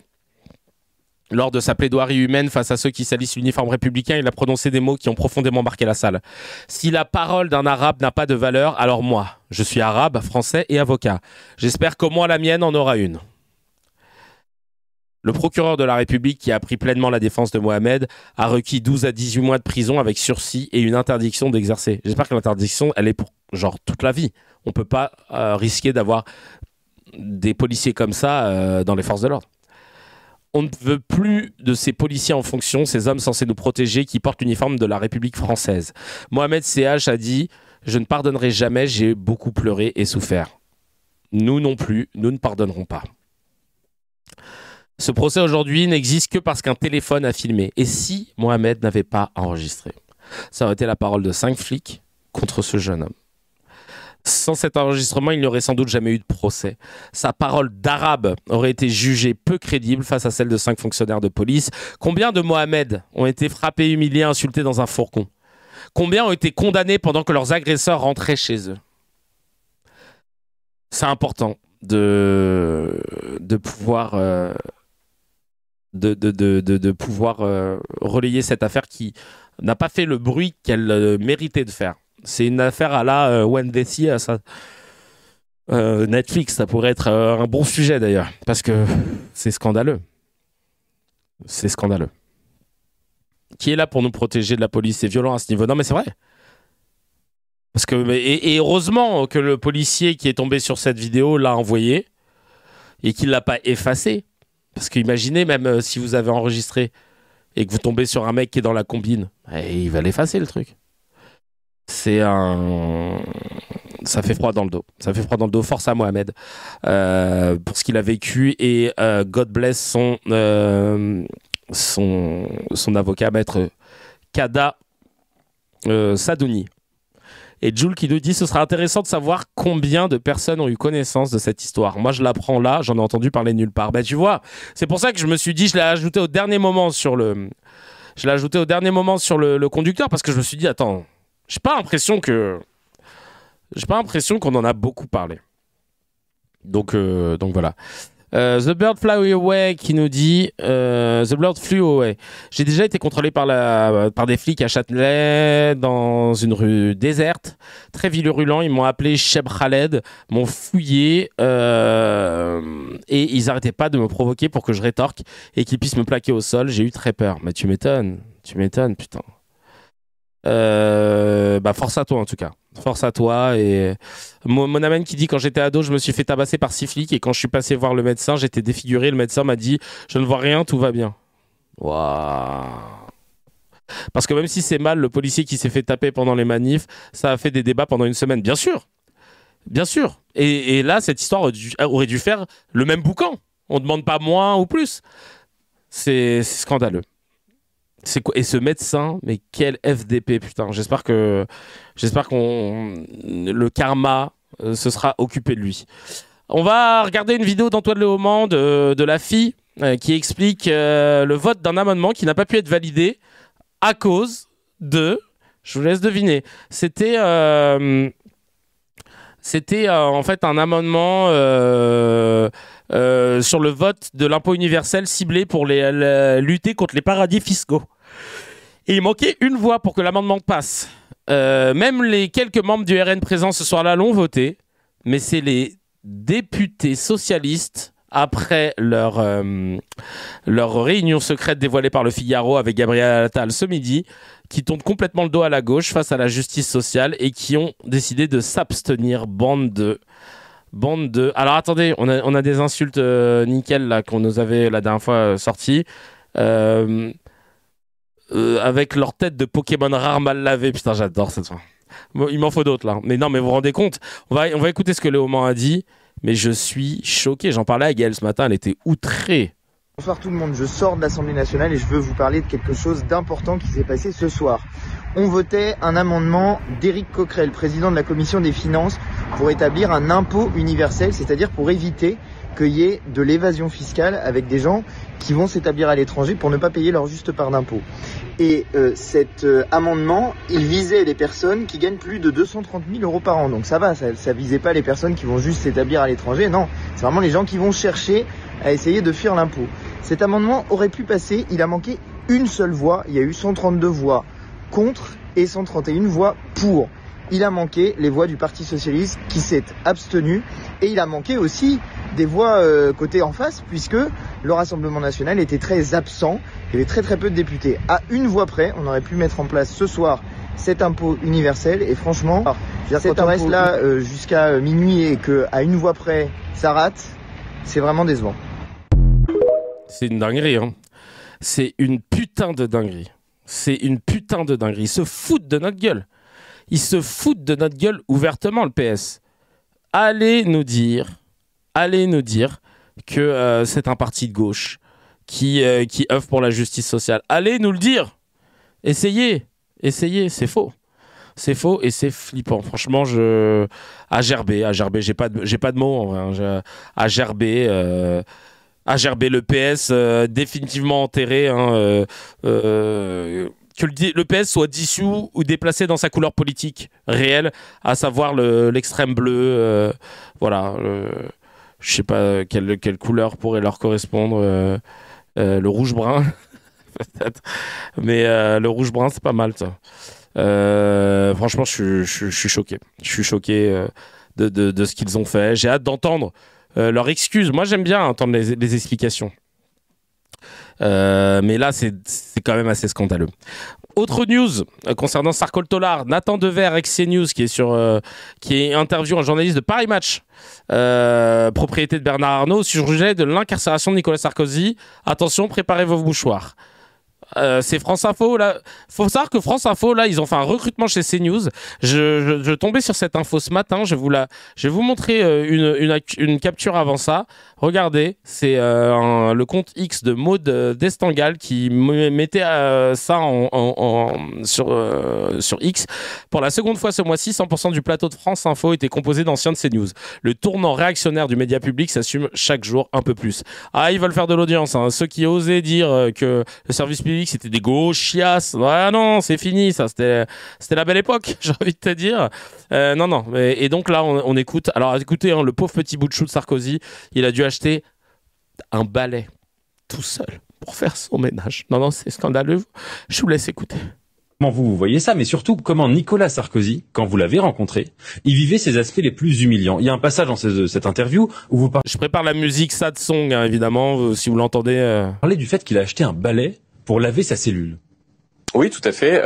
Lors de sa plaidoirie humaine face à ceux qui salissent l'uniforme républicain, il a prononcé des mots qui ont profondément marqué la salle. Si la parole d'un arabe n'a pas de valeur, alors moi, je suis arabe, français et avocat. J'espère qu'au moins la mienne en aura une. Le procureur de la République, qui a pris pleinement la défense de Mohamed, a requis 12 à 18 mois de prison avec sursis et une interdiction d'exercer. J'espère que l'interdiction, elle est pour genre toute la vie. On ne peut pas risquer d'avoir des policiers comme ça dans les forces de l'ordre. On ne veut plus de ces policiers en fonction, ces hommes censés nous protéger qui portent l'uniforme de la République française. Mohamed CH a dit « Je ne pardonnerai jamais, j'ai beaucoup pleuré et souffert. Nous non plus, nous ne pardonnerons pas. » Ce procès aujourd'hui n'existe que parce qu'un téléphone a filmé. Et si Mohamed n'avait pas enregistré? Ça aurait été la parole de 5 flics contre ce jeune homme. Sans cet enregistrement, il n'y aurait sans doute jamais eu de procès. Sa parole d'arabe aurait été jugée peu crédible face à celle de 5 fonctionnaires de police. Combien de Mohamed ont été frappés, humiliés, insultés dans un fourgon? Combien ont été condamnés pendant que leurs agresseurs rentraient chez eux? C'est important de pouvoir, relayer cette affaire qui n'a pas fait le bruit qu'elle méritait de faire. C'est une affaire à la When They See Us. Netflix, ça pourrait être un bon sujet d'ailleurs, parce que c'est scandaleux. C'est scandaleux. Qui est là pour nous protéger de la police? C'est violent à ce niveau. Non, mais c'est vrai. Parce que, et heureusement que le policier qui est tombé sur cette vidéo l'a envoyé et qu'il ne l'a pas effacé. Parce qu'imaginez, même si vous avez enregistré et que vous tombez sur un mec qui est dans la combine, il va l'effacer le truc. Ça fait froid dans le dos. Ça fait froid dans le dos. Force à Mohamed pour ce qu'il a vécu et God bless son avocat, maître Kada Sadouni. Et Jules qui nous dit ce sera intéressant de savoir combien de personnes ont eu connaissance de cette histoire. Moi je l'apprends là, j'en ai entendu parler nulle part. Ben tu vois, c'est pour ça que je me suis dit je l'ai ajouté au dernier moment sur le conducteur, parce que je me suis dit attends, j'ai pas l'impression qu'on en a beaucoup parlé. Donc voilà. The Bird Fly Away qui nous dit The Bird Flew Away. J'ai déjà été contrôlé par des flics à Châtelet dans une rue déserte, très virulent. Ils m'ont appelé Cheb Khaled, m'ont fouillé et ils arrêtaient pas de me provoquer pour que je rétorque et qu'ils puissent me plaquer au sol. J'ai eu très peur. Mais tu m'étonnes, putain. Force à toi en tout cas. Force à toi. Et mon amène qui dit quand j'étais ado je me suis fait tabasser par 6 flics et quand je suis passé voir le médecin j'étais défiguré, le médecin m'a dit je ne vois rien, tout va bien. Waouh. Parce que même si c'est mal, le policier qui s'est fait taper pendant les manifs, ça a fait des débats pendant une semaine, bien sûr. Et là cette histoire aurait dû faire le même boucan. On demande pas moins ou plus. C'est scandaleux. C'est quoi? Et ce médecin, mais quel FDP, putain. J'espère que le karma se sera occupé de lui. On va regarder une vidéo d'Antoine Léaumont de la fille qui explique le vote d'un amendement qui n'a pas pu être validé à cause de... Je vous laisse deviner. C'était en fait un amendement sur le vote de l'impôt universel ciblé pour lutter contre les paradis fiscaux. Et il manquait une voix pour que l'amendement passe. Même les quelques membres du RN présents ce soir-là l'ont voté, mais c'est les députés socialistes, après leur réunion secrète dévoilée par le Figaro avec Gabriel Attal ce midi, qui tournent complètement le dos à la gauche face à la justice sociale et qui ont décidé de s'abstenir. Bande de... Alors attendez, on a des insultes nickel là qu'on nous avait la dernière fois sorties. Avec leur tête de Pokémon rare mal lavé. Putain, j'adore cette fois. Bon, il m'en faut d'autres là. Mais non, mais vous vous rendez compte, on va écouter ce que Léaumont a dit. Mais je suis choqué. J'en parlais à Gaëlle ce matin, elle était outrée. Bonsoir tout le monde, je sors de l'Assemblée nationale et je veux vous parler de quelque chose d'important qui s'est passé ce soir. On votait un amendement d'Éric Coquerel, président de la commission des finances, pour établir un impôt universel, c'est-à-dire pour éviter qu'il y ait de l'évasion fiscale avec des gens qui vont s'établir à l'étranger pour ne pas payer leur juste part d'impôt. Et cet amendement, il visait les personnes qui gagnent plus de 230 000 euros par an. Donc ça va, ça visait pas les personnes qui vont juste s'établir à l'étranger, non. C'est vraiment les gens qui vont chercher à essayer de fuir l'impôt. Cet amendement aurait pu passer, il a manqué une seule voix, il y a eu 132 voix contre et 131 voix pour. Il a manqué les voix du Parti Socialiste qui s'est abstenu et il a manqué aussi des voix côté en face puisque le Rassemblement National était très absent, il y avait très peu de députés. À une voix près, on aurait pu mettre en place ce soir cet impôt universel et franchement, cet on reste là jusqu'à minuit et qu'à une voix près ça rate, c'est vraiment décevant. C'est une dinguerie, hein. C'est une putain de dinguerie. Ils se foutent de notre gueule. Ils se foutent de notre gueule ouvertement, le PS. Allez nous dire que c'est un parti de gauche qui œuvre pour la justice sociale. Allez nous le dire. Essayez, c'est faux. C'est faux et c'est flippant. Franchement, à gerber, j'ai pas de mots en vrai. À gerber, le PS définitivement enterré. Que le PS soit dissous ou déplacé dans sa couleur politique réelle, à savoir l'extrême bleu. Voilà. Je sais pas quelle couleur pourrait leur correspondre. Le rouge-brun, peut-être. Mais le rouge-brun, c'est pas mal, ça. Franchement, je suis choqué. Je suis choqué de ce qu'ils ont fait. J'ai hâte d'entendre leurs excuses. Moi, j'aime bien entendre les explications. Mais là, c'est quand même assez scandaleux. Autre news concernant Sarkol Tollard, Nathan Dever, ex-CNews, qui est interviewé un journaliste de Paris Match, propriété de Bernard Arnault, sur le sujet de l'incarcération de Nicolas Sarkozy. Attention, préparez vos mouchoirs. C'est France Info là. Faut savoir que France Info là, ils ont fait un recrutement chez CNews. Je tombais sur cette info ce matin. Je vais vous montrer une capture avant ça. Regardez, c'est le compte X de Maud Destangal qui mettait ça sur X. Pour la seconde fois ce mois-ci, 100% du plateau de France Info était composé d'anciens de CNews. Le tournant réactionnaire du média public s'assume chaque jour un peu plus. Ah, ils veulent faire de l'audience. Hein. Ceux qui osaient dire que le service public c'était des gauchias. Ouais, non, c'est fini, ça. C'était la belle époque, j'ai envie de te dire. Non. Et donc là, on écoute. Alors écoutez, hein, le pauvre petit bout de chou de Sarkozy, il a dû acheter un balai tout seul pour faire son ménage. Non, c'est scandaleux. Je vous laisse écouter. Comment vous voyez ça, mais surtout comment Nicolas Sarkozy, quand vous l'avez rencontré, il vivait ses aspects les plus humiliants. Il y a un passage dans cette interview où vous Je prépare la musique sad song, hein, évidemment, si vous l'entendez. parlez du fait qu'il a acheté un balai pour laver sa cellule. Oui, tout à fait.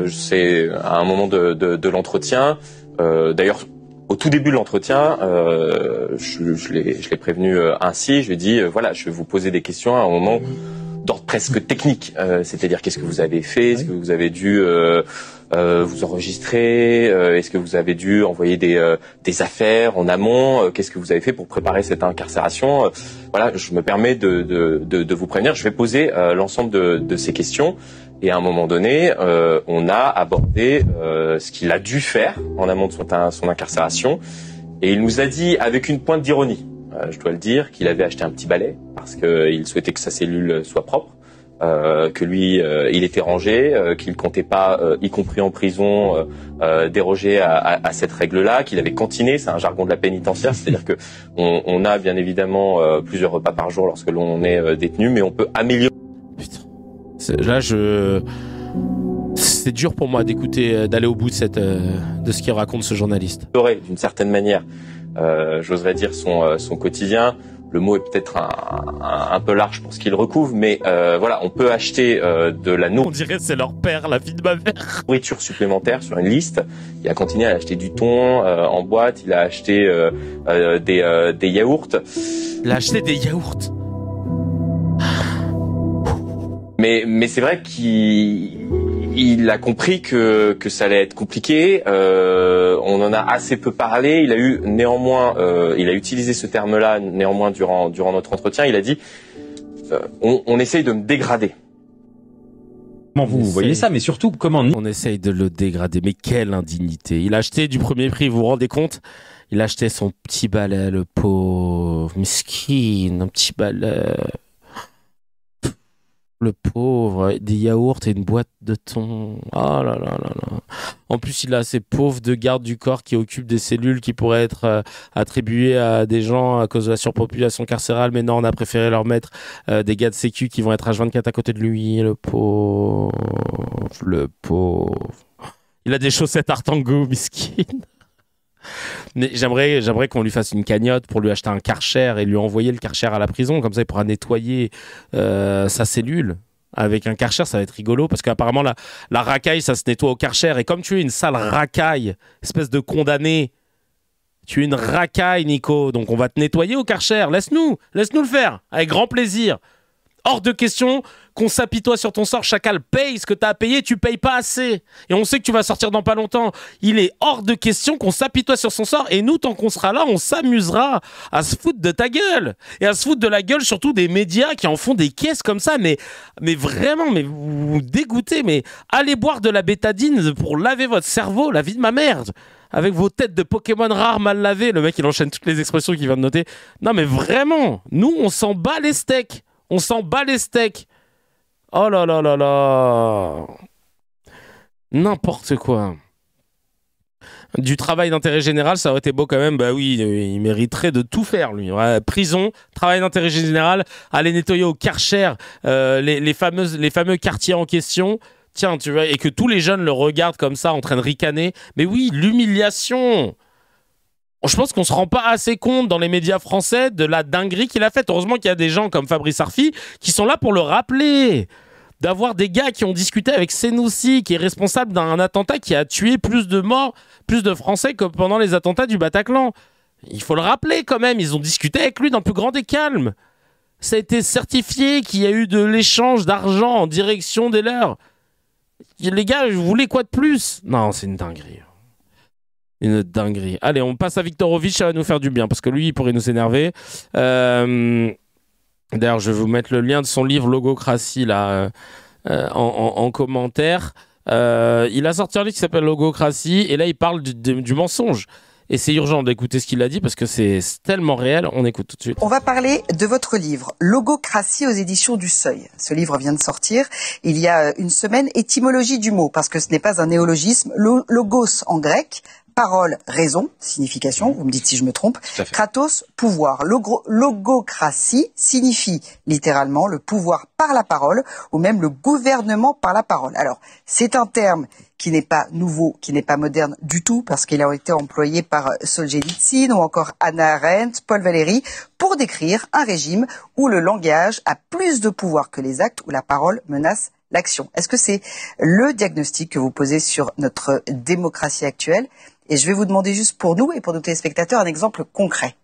C'est à un moment de l'entretien. D'ailleurs, au tout début de l'entretien, je l'ai prévenu ainsi. Je lui ai dit, voilà, je vais vous poser des questions à un moment d'ordre presque technique. C'est-à-dire, qu'est-ce que vous avez fait? Est-ce que vous avez dû vous enregistrer? Est-ce que vous avez dû envoyer des affaires en amont? Qu'est-ce que vous avez fait pour préparer cette incarcération? Voilà, je me permets de vous prévenir. Je vais poser l'ensemble de ces questions. Et à un moment donné, on a abordé ce qu'il a dû faire en amont de son incarcération. Et il nous a dit, avec une pointe d'ironie, je dois le dire, qu'il avait acheté un petit balai parce qu'il souhaitait que sa cellule soit propre, que lui, il était rangé, qu'il comptait pas, y compris en prison, déroger à cette règle-là, qu'il avait cantiné, c'est un jargon de la pénitentiaire, c'est-à-dire que on a bien évidemment plusieurs repas par jour lorsque l'on est détenu, mais on peut améliorer. Putain. Là, c'est dur pour moi d'écouter, d'aller au bout de ce qu'il raconte ce journaliste. D'une certaine manière, j'oserais dire son quotidien. Le mot est peut-être un peu large pour ce qu'il recouvre, mais voilà, on peut acheter de la On dirait que c'est leur père, la fille de ma mère. Nourriture supplémentaire sur une liste. Il a continué à acheter du thon en boîte. Il a acheté des yaourts. Il a acheté des yaourts. Mais c'est vrai qu'il a compris que ça allait être compliqué. On en a assez peu parlé. Il a eu néanmoins, il a utilisé ce terme-là néanmoins durant notre entretien. Il a dit, on essaye de me dégrader. Comment vous voyez ça, mais surtout comment on essaye de le dégrader. Mais quelle indignité! Il a acheté du premier prix. Vous vous rendez compte? Il a acheté son petit balai, le pauvre miskin, un petit balai. Le pauvre, des yaourts et une boîte de thon. Oh là là là là. En plus, il a ces pauvres de garde du corps qui occupent des cellules qui pourraient être attribuées à des gens à cause de la surpopulation carcérale. Mais non, on a préféré leur mettre des gars de sécu qui vont être H24 à côté de lui. Le pauvre. Le pauvre. Il a des chaussettes Artango, miskin. Mais j'aimerais qu'on lui fasse une cagnotte pour lui acheter un Karcher et lui envoyer le Karcher à la prison, comme ça il pourra nettoyer sa cellule. Avec un Karcher, ça va être rigolo, parce qu'apparemment la racaille, ça se nettoie au Karcher, et comme tu es une sale racaille, espèce de condamné, tu es une racaille, Nico, donc on va te nettoyer au Karcher, laisse-nous le faire, avec grand plaisir. Hors de question qu'on s'apitoie sur ton sort. Chacal, paye ce que t'as à payer, tu payes pas assez. Et on sait que tu vas sortir dans pas longtemps. Il est hors de question qu'on s'apitoie sur son sort. Et nous, tant qu'on sera là, on s'amusera à se foutre de ta gueule. Et à se foutre de la gueule surtout des médias qui en font des caisses comme ça. Mais vraiment, mais vous dégoûtez. Mais allez boire de la bétadine pour laver votre cerveau, la vie de ma merde. Avec vos têtes de Pokémon rares mal lavées. Le mec, il enchaîne toutes les expressions qu'il vient de noter. Non, mais vraiment, nous, on s'en bat les steaks. On s'en bat les steaks. Oh là là là là. N'importe quoi. Du travail d'intérêt général, ça aurait été beau quand même. Bah oui, il mériterait de tout faire, lui. Ouais, prison, travail d'intérêt général, aller nettoyer au Karcher les fameux quartiers en question. Tiens, tu vois, et que tous les jeunes le regardent comme ça, en train de ricaner. Mais oui, l'humiliation. Je pense qu'on se rend pas assez compte dans les médias français de la dinguerie qu'il a faite. Heureusement qu'il y a des gens comme Fabrice Arfi qui sont là pour le rappeler. D'avoir des gars qui ont discuté avec Senoussi, qui est responsable d'un attentat qui a tué plus de morts, plus de Français que pendant les attentats du Bataclan. Il faut le rappeler quand même, ils ont discuté avec lui dans le plus grand des calmes. Ça a été certifié qu'il y a eu de l'échange d'argent en direction des leurs. Les gars, vous voulez quoi de plus? Non, c'est une dinguerie. Une dinguerie. Allez, on passe à Viktorovitch, ça va nous faire du bien, parce que lui, il pourrait nous énerver. D'ailleurs, je vais vous mettre le lien de son livre Logocratie là, en commentaire. Il a sorti un livre qui s'appelle Logocratie, et là, il parle du mensonge. Et c'est urgent d'écouter ce qu'il a dit, parce que c'est tellement réel. On écoute tout de suite. On va parler de votre livre, Logocratie aux éditions du Seuil. Ce livre vient de sortir il y a une semaine. Étymologie du mot, parce que ce n'est pas un néologisme. Logos en grec, parole, raison, signification, vous me dites si je me trompe. Kratos, pouvoir. Logocratie signifie littéralement le pouvoir par la parole ou même le gouvernement par la parole. Alors, c'est un terme qui n'est pas nouveau, qui n'est pas moderne du tout, parce qu'il a été employé par Solzhenitsyn ou encore Hannah Arendt, Paul Valéry, pour décrire un régime où le langage a plus de pouvoir que les actes, où la parole menace l'action. Est-ce que c'est le diagnostic que vous posez sur notre démocratie actuelle? Et je vais vous demander juste pour nous et pour nos téléspectateurs un exemple concret.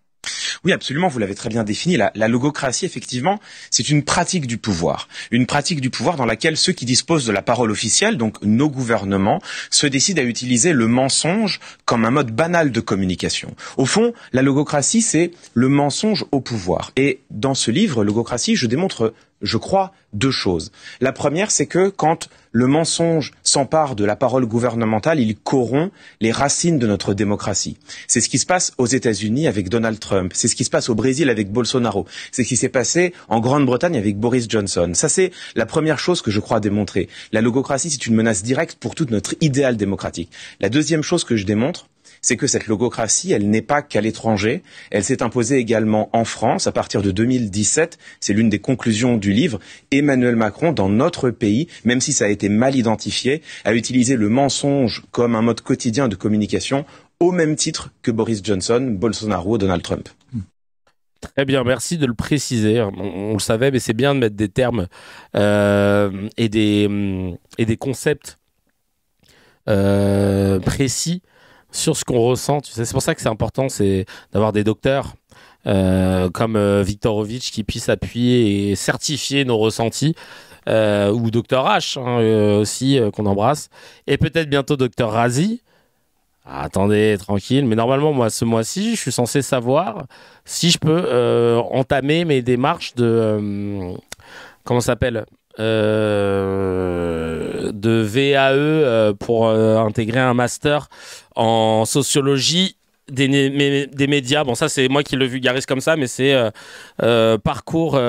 Oui, absolument, vous l'avez très bien défini. La logocratie, effectivement, c'est une pratique du pouvoir. Une pratique du pouvoir dans laquelle ceux qui disposent de la parole officielle, donc nos gouvernements, se décident à utiliser le mensonge comme un mode banal de communication. Au fond, la logocratie, c'est le mensonge au pouvoir. Et dans ce livre, Logocratie, je démontre, je crois, deux choses. La première, c'est que quand le mensonge s'empare de la parole gouvernementale, il corrompt les racines de notre démocratie. C'est ce qui se passe aux États-Unis avec Donald Trump. C'est ce qui se passe au Brésil avec Bolsonaro. C'est ce qui s'est passé en Grande-Bretagne avec Boris Johnson. Ça, c'est la première chose que je crois démontrer. La logocratie, c'est une menace directe pour tout notre idéal démocratique. La deuxième chose que je démontre, c'est que cette logocratie, elle n'est pas qu'à l'étranger. Elle s'est imposée également en France à partir de 2017. C'est l'une des conclusions du livre. Emmanuel Macron, dans notre pays, même si ça a été mal identifié, a utilisé le mensonge comme un mode quotidien de communication au même titre que Boris Johnson, Bolsonaro, Donald Trump. Très bien, merci de le préciser. On le savait, mais c'est bien de mettre des termes et des concepts précis sur ce qu'on ressent. Tu sais, c'est pour ça que c'est important, c'est d'avoir des docteurs comme Viktorovitch qui puissent appuyer et certifier nos ressentis, ou Dr H aussi qu'on embrasse, et peut-être bientôt Dr Razi. Ah, attendez, tranquille, mais normalement moi ce mois-ci je suis censé savoir si je peux entamer mes démarches de comment ça s'appelle, de VAE pour intégrer un master en sociologie des médias. Bon, ça c'est moi qui le vulgarise comme ça, mais c'est parcours,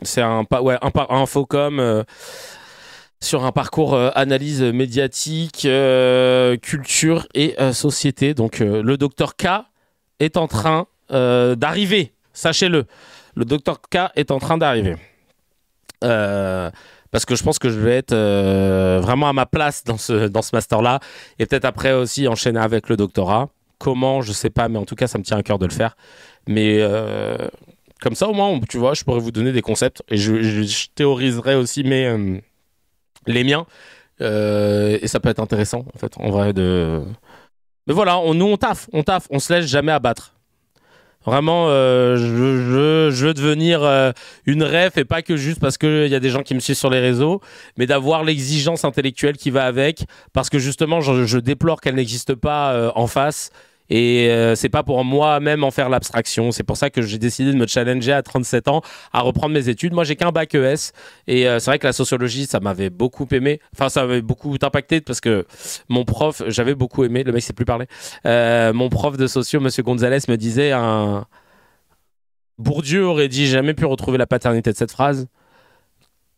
c'est un Infocom sur un parcours analyse médiatique, culture et société. Donc le docteur K est en train d'arriver, sachez-le. Le docteur K est en train d'arriver. Parce que je pense que je vais être vraiment à ma place dans ce master-là, et peut-être après aussi enchaîner avec le doctorat. Comment, je sais pas, mais en tout cas ça me tient à cœur de le faire. Mais comme ça au moins, tu vois, je pourrais vous donner des concepts, et je théoriserai aussi les miens, et ça peut être intéressant en fait, en vrai. Mais voilà, nous on taffe, on se laisse jamais abattre. Vraiment, je veux devenir une ref, et pas que juste parce qu'il y a des gens qui me suivent sur les réseaux, mais d'avoir l'exigence intellectuelle qui va avec, parce que justement, je déplore qu'elle n'existe pas en face, et c'est pas pour moi-même en faire l'abstraction. C'est pour ça que j'ai décidé de me challenger à 37 ans à reprendre mes études. Moi, j'ai qu'un bac ES, et c'est vrai que la sociologie, ça m'avait beaucoup aimé. Enfin, ça m'avait beaucoup impacté, parce que mon prof, j'avais beaucoup aimé, le mec sait plus parler. Mon prof de socio, Monsieur Gonzalez, me disait Bourdieu aurait dit jamais pu retrouver la paternité de cette phrase,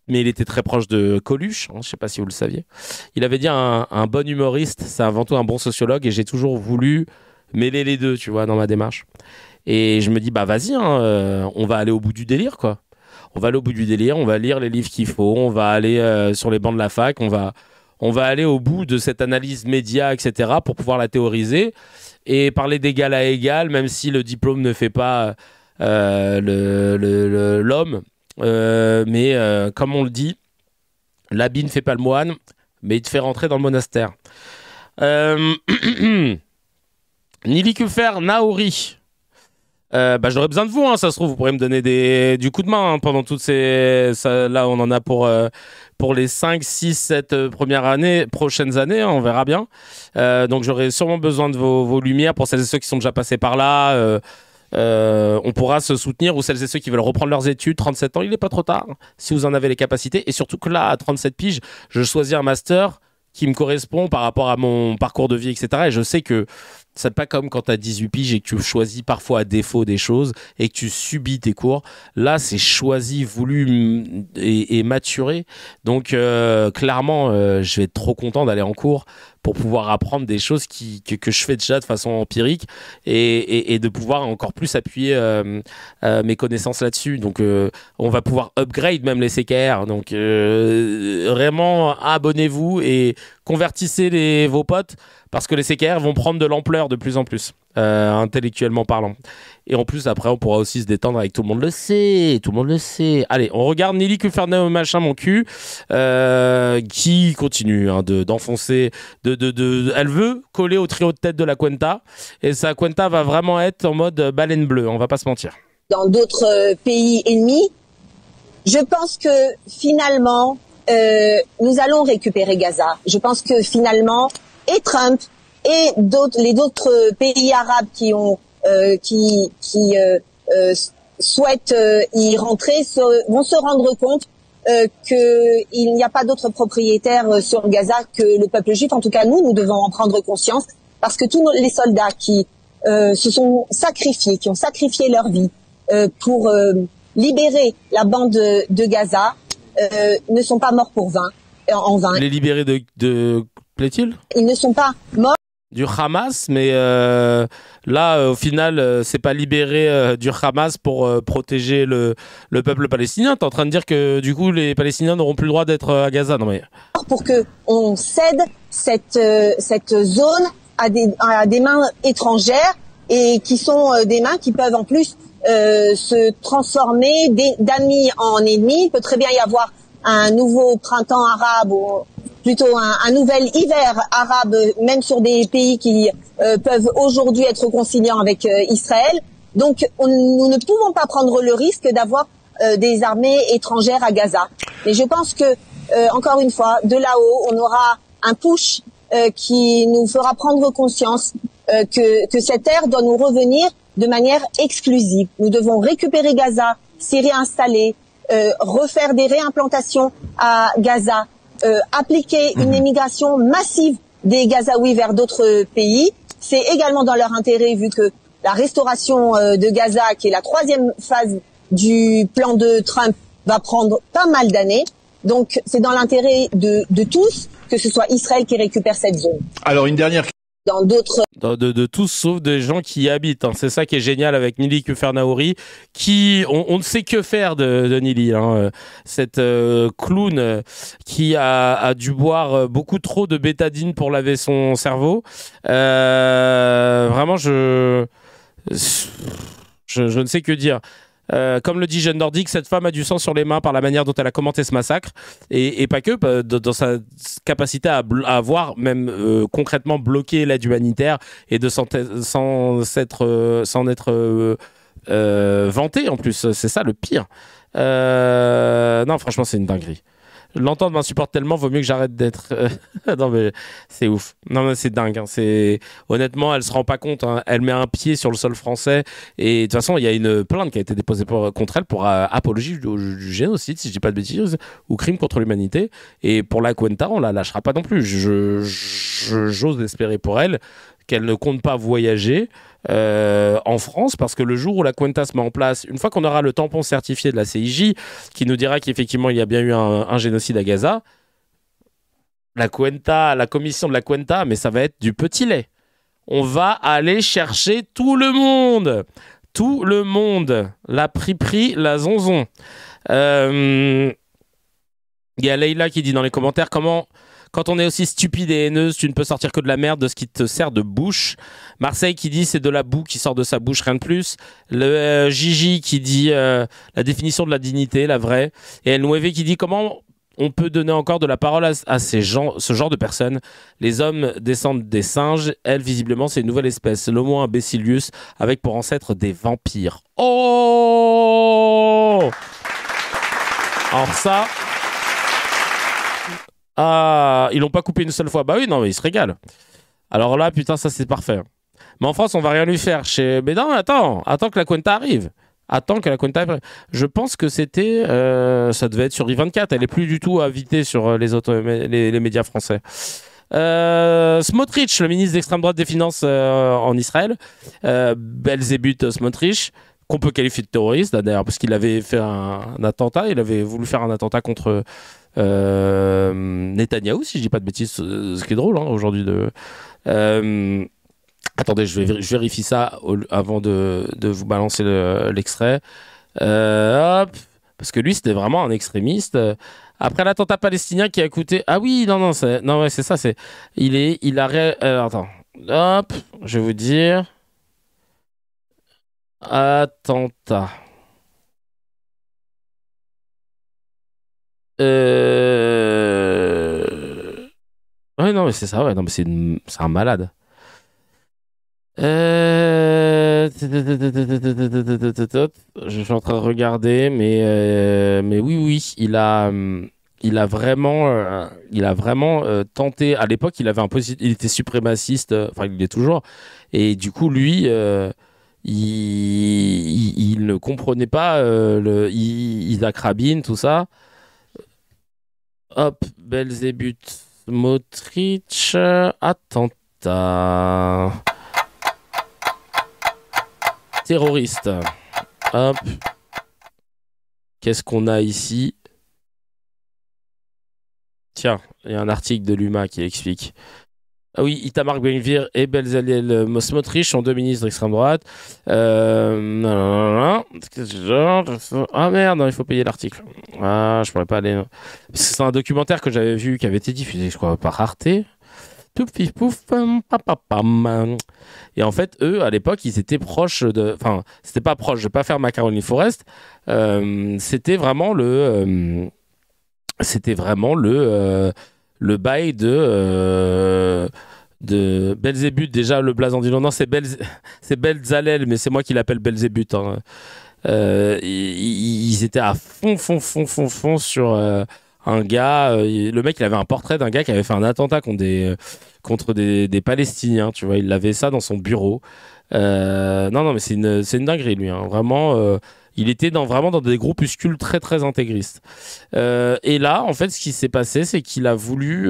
mais il était très proche de Coluche, je sais pas si vous le saviez. Il avait dit un bon humoriste, c'est avant tout un bon sociologue, et j'ai toujours voulu mêler les deux, tu vois, dans ma démarche. Et je me dis, bah vas-y, on va aller au bout du délire, quoi. On va aller au bout du délire, on va lire les livres qu'il faut, on va aller sur les bancs de la fac, on va aller au bout de cette analyse média, etc., pour pouvoir la théoriser et parler d'égal à égal, même si le diplôme ne fait pas l'homme. Mais comme on le dit, l'habit ne fait pas le moine, mais il te fait rentrer dans le monastère. Nilikufer Naori. J'aurais besoin de vous, ça se trouve, vous pourrez me donner du coup de main pendant toutes ces... là, on en a pour les 5, 6, 7 prochaines années, on verra bien. Donc j'aurai sûrement besoin de vos lumières pour celles et ceux qui sont déjà passés par là. On pourra se soutenir, ou celles et ceux qui veulent reprendre leurs études. 37 ans, il n'est pas trop tard, si vous en avez les capacités. Et surtout que là, à 37 piges, je choisis un master qui me correspond par rapport à mon parcours de vie, etc. Et je sais que c'est pas comme quand tu as 18 piges et que tu choisis parfois à défaut des choses et que tu subis tes cours. Là, c'est choisi, voulu et maturé. Donc, clairement, je vais être trop content d'aller en cours pour pouvoir apprendre des choses que je fais déjà de façon empirique et de pouvoir encore plus appuyer mes connaissances là-dessus. Donc, on va pouvoir upgrade même les CKR. Donc, vraiment, abonnez-vous et convertissez vos potes parce que les CKR vont prendre de l'ampleur de plus en plus, intellectuellement parlant. Et en plus, après, on pourra aussi se détendre avec Tout le monde le sait. Tout le monde le sait. Allez, on regarde Nelly Kuffernaoui, machin, mon cul, qui continue d'enfoncer. Elle veut coller au trio de tête de la Cuenta. Et sa Cuenta va vraiment être en mode baleine bleue. On va pas se mentir. Dans d'autres pays ennemis, je pense que finalement, nous allons récupérer Gaza. Je pense que finalement, et Trump et les d'autres pays arabes qui souhaitent y rentrer vont se rendre compte qu'il n'y a pas d'autres propriétaires sur Gaza que le peuple juif. En tout cas, nous devons en prendre conscience parce que tous les soldats qui se sont sacrifiés, qui ont sacrifié leur vie pour libérer la bande de Gaza, ne sont pas morts en vain. Les libérés de plaît-il ? Ils ne sont pas morts du Hamas, mais là, au final, c'est pas libéré du Hamas pour protéger le peuple palestinien. T'es en train de dire que du coup, les Palestiniens n'auront plus le droit d'être à Gaza, non mais pour que on cède cette zone à des mains étrangères et qui sont des mains qui peuvent en plus se transformer d'amis en ennemis. Il peut très bien y avoir un nouveau printemps arabe ou plutôt un nouvel hiver arabe, même sur des pays qui peuvent aujourd'hui être conciliants avec Israël. Donc, nous ne pouvons pas prendre le risque d'avoir des armées étrangères à Gaza. Et je pense que, encore une fois, de là-haut, on aura un push qui nous fera prendre conscience que cette terre doit nous revenir de manière exclusive. Nous devons récupérer Gaza, s'y réinstaller, refaire des réimplantations à Gaza, appliquer une émigration massive des Gazaouis vers d'autres pays. C'est également dans leur intérêt vu que la restauration de Gaza, qui est la 3e phase du plan de Trump, va prendre pas mal d'années. Donc c'est dans l'intérêt de tous que ce soit Israël qui récupère cette zone. Alors une dernière dans d'autres... De tous, sauf des gens qui y habitent. Hein. C'est ça qui est génial avec Nelly Kuffernaoui, qui on ne sait que faire de Nelly. Hein. Cette clown qui a dû boire beaucoup trop de bétadine pour laver son cerveau. Vraiment, je ne sais que dire. Comme le dit Jeanne Nordique, cette femme a du sang sur les mains par la manière dont elle a commenté ce massacre et pas que, dans sa capacité à avoir même concrètement bloqué l'aide humanitaire et de s'en être vanté en plus. C'est ça le pire. Non, franchement, c'est une dinguerie. L'entendre m'insupporte tellement, vaut mieux que j'arrête d'être... non mais c'est ouf. Non mais c'est dingue. Hein. Honnêtement, elle se rend pas compte. Hein. Elle met un pied sur le sol français. Et de toute façon, il y a une plainte qui a été déposée contre elle pour apologie du génocide, si je dis pas de bêtises, ou crime contre l'humanité. Et pour la Cuenta, on la lâchera pas non plus. J'ose espérer pour elle qu'elle ne compte pas voyager en France, parce que le jour où la Cuenta se met en place, une fois qu'on aura le tampon certifié de la CIJ qui nous dira qu'effectivement il y a bien eu un génocide à Gaza, la Cuenta, la commission de la Cuenta, mais ça va être du petit lait. On va aller chercher tout le monde, la prix, la zonzon. Il y a Leïla qui dit dans les commentaires comment... Quand on est aussi stupide et haineuse, tu ne peux sortir que de la merde, de ce qui te sert de bouche. Marseille qui dit c'est de la boue qui sort de sa bouche, rien de plus. Le Gigi qui dit la définition de la dignité, la vraie. Et El Nueve qui dit comment on peut donner encore de la parole à ce genre de personnes. Les hommes descendent des singes. Elle, visiblement, c'est une nouvelle espèce. L'Homo imbecilius, avec pour ancêtre des vampires. Oh! Alors ça... Ah, ils l'ont pas coupé une seule fois. Bah oui, non, mais ils se régalent. Alors là, putain, ça c'est parfait. Mais en France, on va rien lui faire. Mais non, attends que la Cuenta arrive. Je pense que c'était... ça devait être sur I24. Elle est plus du tout invitée sur les médias français. Smotrich, le ministre d'extrême droite des Finances en Israël. Belzébuth Smotrich. qu'on peut qualifier de terroriste, d'ailleurs, parce qu'il avait fait un attentat, il avait voulu faire un attentat contre Netanyahou, si je dis pas de bêtises, ce qui est drôle aujourd'hui. Attendez, je vérifie ça avant de vous balancer l'extrait. Hop, parce que lui, c'était vraiment un extrémiste. Après l'attentat palestinien qui a coûté... Ah oui, non, c'est ça. Attends, hop, je vais vous dire... Attentat. Ouais, non, mais c'est ça, ouais. Non, mais c'est un malade. Je suis en train de regarder, mais oui, il a vraiment tenté. À l'époque, il était suprémaciste. Enfin, il est toujours. Et du coup, lui, il ne comprenait pas Isaac Rabin, tout ça. Hop, Belzébuth, Smotrich, attentat. Terroriste. Hop. Qu'est-ce qu'on a ici? Tiens, il y a un article de l'UMA qui explique. Ah oui, Itamar Ben-Gvir et Bezalel Smotrich sont deux ministres d'extrême droite. Ah merde, non, il faut payer l'article. Ah, je pourrais pas aller. C'est un documentaire que j'avais vu qui avait été diffusé, je crois, par Arte. Pouf, pif, pouf, pam. Et en fait, eux, à l'époque, ils étaient proches de... Enfin, c'était pas proche, je vais pas faire ma Caroline Forrest. C'était vraiment le bail de Belzébuth. Déjà, le blason dit non, c'est Belzalel, mais c'est moi qui l'appelle Belzébuth. Hein. Ils étaient à fond sur... un gars, le mec, il avait un portrait d'un gars qui avait fait un attentat contre des Palestiniens, tu vois, il avait ça dans son bureau. Non, mais c'est une dinguerie, lui, hein. Vraiment, il était vraiment dans des groupuscules très, très intégristes. Et là, en fait, ce qui s'est passé, c'est qu'il a voulu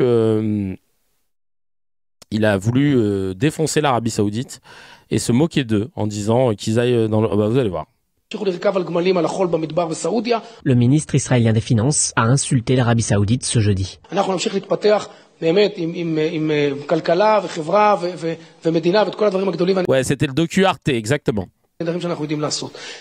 défoncer l'Arabie Saoudite et se moquer d'eux en disant qu'ils aillent dans le... Bah, vous allez voir. Le ministre israélien des Finances a insulté l'Arabie Saoudite ce jeudi. Ouais, c'était le docu Arte, exactement.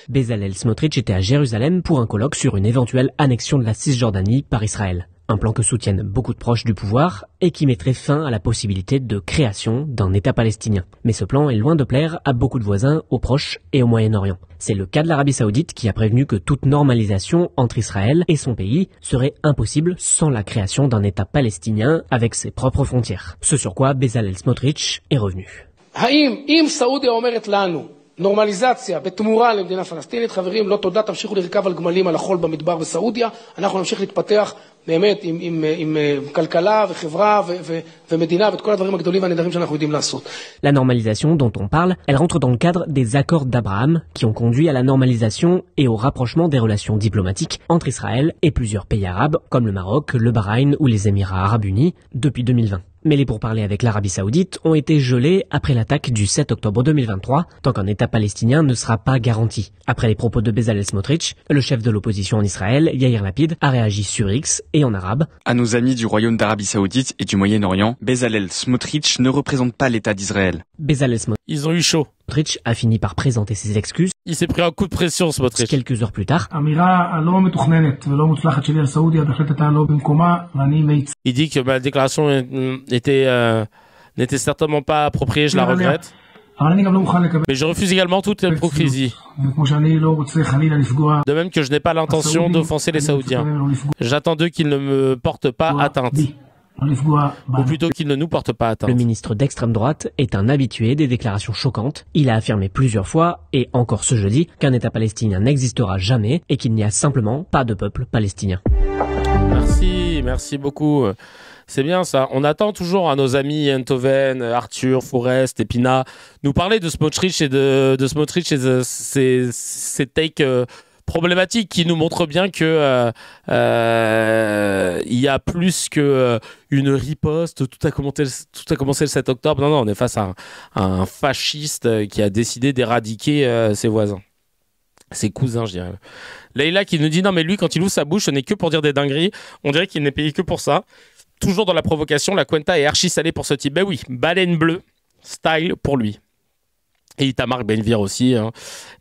Bezalel Smotrich était à Jérusalem pour un colloque sur une éventuelle annexion de la Cisjordanie par Israël. Un plan que soutiennent beaucoup de proches du pouvoir et qui mettrait fin à la possibilité de création d'un État palestinien. Mais ce plan est loin de plaire à beaucoup de voisins, aux Proches et au Moyen-Orient. C'est le cas de l'Arabie Saoudite qui a prévenu que toute normalisation entre Israël et son pays serait impossible sans la création d'un État palestinien avec ses propres frontières. Ce sur quoi Bezalel Smotrich est revenu. נורמליזציה בתמורה למדינה פלסטינית, חברים, לא תודה, תמשיכו לרכב על גמלים על החול במדבר בסעודיה, אנחנו נמשיך להתפתח באמת עם כלכלה וחברה ומדינה ואת כל הדברים הגדולים והנהדרים שאנחנו יודעים לעשות. La normalisation dont on parle, elle rentre dans le cadre des accords d'Abraham qui ont conduit à la normalisation et au rapprochement des relations diplomatiques entre Israël et plusieurs pays arabes comme le Maroc, le Bahreïn ou les Émirats arabes unis depuis 2020. Mais les pourparlers avec l'Arabie Saoudite ont été gelés après l'attaque du 7 octobre 2023, tant qu'un État palestinien ne sera pas garanti. Après les propos de Bezalel Smotrich, le chef de l'opposition en Israël, Yair Lapid, a réagi sur X et en arabe. À nos amis du Royaume d'Arabie Saoudite et du Moyen-Orient, Bezalel Smotrich ne représente pas l'État d'Israël. Bezalel Smotrich. Ils ont eu chaud. Smotrich a fini par présenter ses excuses. Il s'est pris un coup de pression, Smotrich. Quelques heures plus tard. Il dit que ma déclaration n'était certainement pas appropriée, je la regrette. Mais je refuse également toute hypocrisie. De même que je n'ai pas l'intention d'offenser les Saoudiens. J'attends d'eux qu'ils ne me portent pas atteinte. Ou plutôt qu'ils ne nous portent pas atteinte. Le ministre d'extrême droite est un habitué des déclarations choquantes. Il a affirmé plusieurs fois, et encore ce jeudi, qu'un État palestinien n'existera jamais et qu'il n'y a simplement pas de peuple palestinien. Merci beaucoup. C'est bien ça. On attend toujours à nos amis Enthoven, Arthur, Forrest, Epina nous parler de Smotrich et de ces takes problématiques qui nous montrent bien que il y a plus que une riposte. Tout a commencé le 7 octobre. Non, on est face à un fasciste qui a décidé d'éradiquer ses voisins. Ses cousins, je dirais. Leïla qui nous dit non mais lui quand il ouvre sa bouche ce n'est que pour dire des dingueries. On dirait qu'il n'est payé que pour ça. Toujours dans la provocation, la cuenta est archi salée pour ce type. Ben oui, baleine bleue, style pour lui. Et Itamar Ben-Gvir aussi. Hein.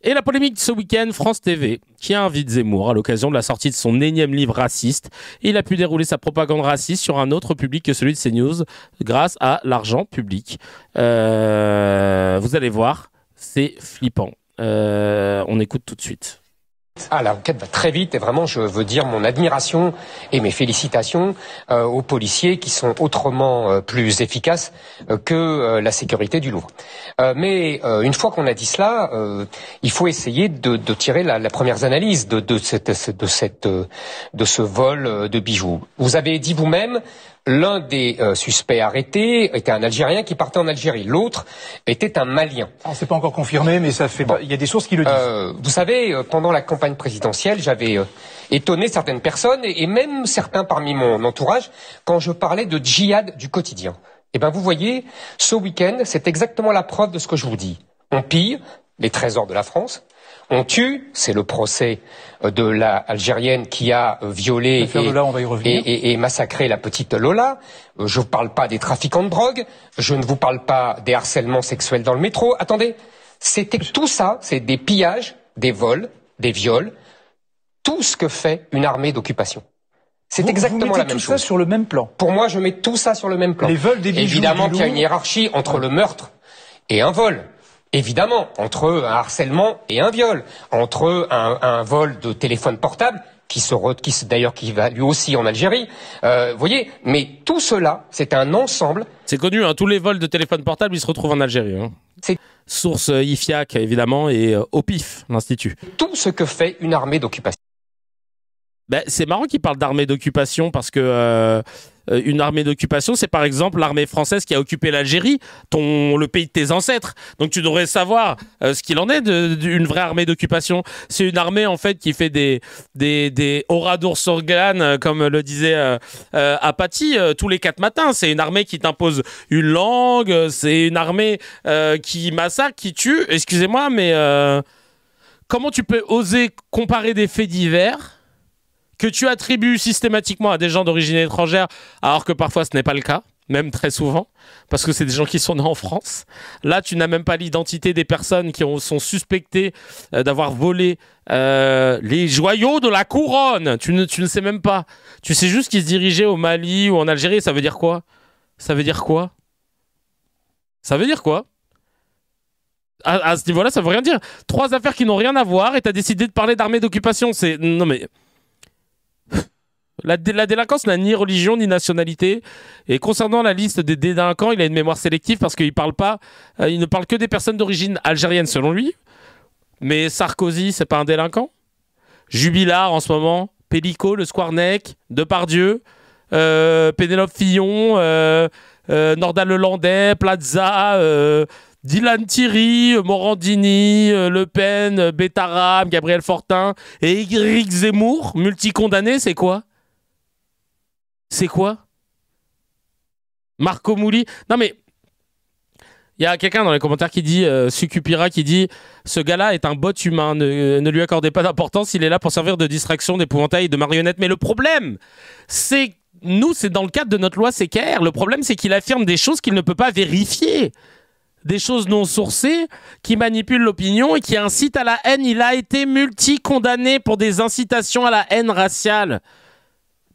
Et la polémique de ce week-end, France TV, qui invite Zemmour à l'occasion de la sortie de son énième livre raciste. Et il a pu dérouler sa propagande raciste sur un autre public que celui de CNews grâce à l'argent public. Vous allez voir, c'est flippant. On écoute tout de suite. Ah, l'enquête va très vite et vraiment je veux dire mon admiration et mes félicitations aux policiers qui sont autrement plus efficaces que la sécurité du Louvre. Mais une fois qu'on a dit cela, il faut essayer de tirer la première analyse de ce vol de bijoux. Vous avez dit vous-même, l'un des suspects arrêtés était un Algérien qui partait en Algérie. L'autre était un Malien. C'est pas encore confirmé, mais ça fait. Bon. Il y a des sources qui le disent. Vous savez, pendant la campagne présidentielle, j'avais étonné certaines personnes et même certains parmi mon entourage quand je parlais de djihad du quotidien. Eh ben, vous voyez, ce week-end, c'est exactement la preuve de ce que je vous dis. On pille les trésors de la France. On tue, c'est le procès de la Algérienne qui a violé et massacré la petite Lola. Je ne vous parle pas des trafiquants de drogue, je ne vous parle pas des harcèlements sexuels dans le métro. Attendez, c'était tout ça, c'est des pillages, des vols, des viols, tout ce que fait une armée d'occupation. C'est exactement la même chose. Vous mettez tout ça sur le même plan. Pour moi, je mets tout ça sur le même plan. Les vols des bijoux. Évidemment qu'il y a une hiérarchie entre le meurtre et un vol. Évidemment, entre un harcèlement et un viol, entre un vol de téléphone portable, qui va lui aussi en Algérie, vous voyez, mais tout cela, c'est un ensemble. C'est connu, hein, tous les vols de téléphone portable, ils se retrouvent en Algérie. Hein. Source IFIAC, évidemment, et au PIF, l'Institut. Tout ce que fait une armée d'occupation. Ben, c'est marrant qu'il parle d'armée d'occupation parce que une armée d'occupation, c'est par exemple l'armée française qui a occupé l'Algérie, le pays de tes ancêtres. Donc tu devrais savoir ce qu'il en est d'une vraie armée d'occupation. C'est une armée en fait qui fait des oradours-organes, comme le disait Apathy, tous les 4 matins. C'est une armée qui t'impose une langue, c'est une armée qui massacre, qui tue. Excusez-moi, mais comment tu peux oser comparer des faits divers que tu attribues systématiquement à des gens d'origine étrangère, alors que parfois ce n'est pas le cas, même très souvent, parce que c'est des gens qui sont nés en France. Là, tu n'as même pas l'identité des personnes qui sont suspectées d'avoir volé les joyaux de la couronne. Tu ne sais même pas. Tu sais juste qu'ils se dirigeaient au Mali ou en Algérie. Ça veut dire quoi ? Ça veut dire quoi ? Ça veut dire quoi ? À ce niveau-là, ça veut rien dire. 3 affaires qui n'ont rien à voir et tu as décidé de parler d'armée d'occupation. C'est... Non mais... La délinquance n'a ni religion ni nationalité. Et concernant la liste des délinquants, il a une mémoire sélective parce qu'il ne parle que des personnes d'origine algérienne selon lui. Mais Sarkozy, c'est pas un délinquant. Jubilard en ce moment, Pellico, le Squarneck, Depardieu, Pénélope Fillon, Nordal Lelandais, Plaza, Dylan Thierry, Morandini, Le Pen, Bétarab, Gabriel Fortin et Éric Zemmour, multicondamné, c'est quoi ? C'est quoi ? Marco Mouli ? Non mais, il y a quelqu'un dans les commentaires qui dit, Sucupira qui dit « Ce gars-là est un bot humain, ne lui accordez pas d'importance, il est là pour servir de distraction, d'épouvantail, de marionnette. » Mais le problème, c'est dans le cadre de notre loi CKR, le problème c'est qu'il affirme des choses qu'il ne peut pas vérifier. Des choses non sourcées, qui manipulent l'opinion et qui incitent à la haine. Il a été multi-condamné pour des incitations à la haine raciale.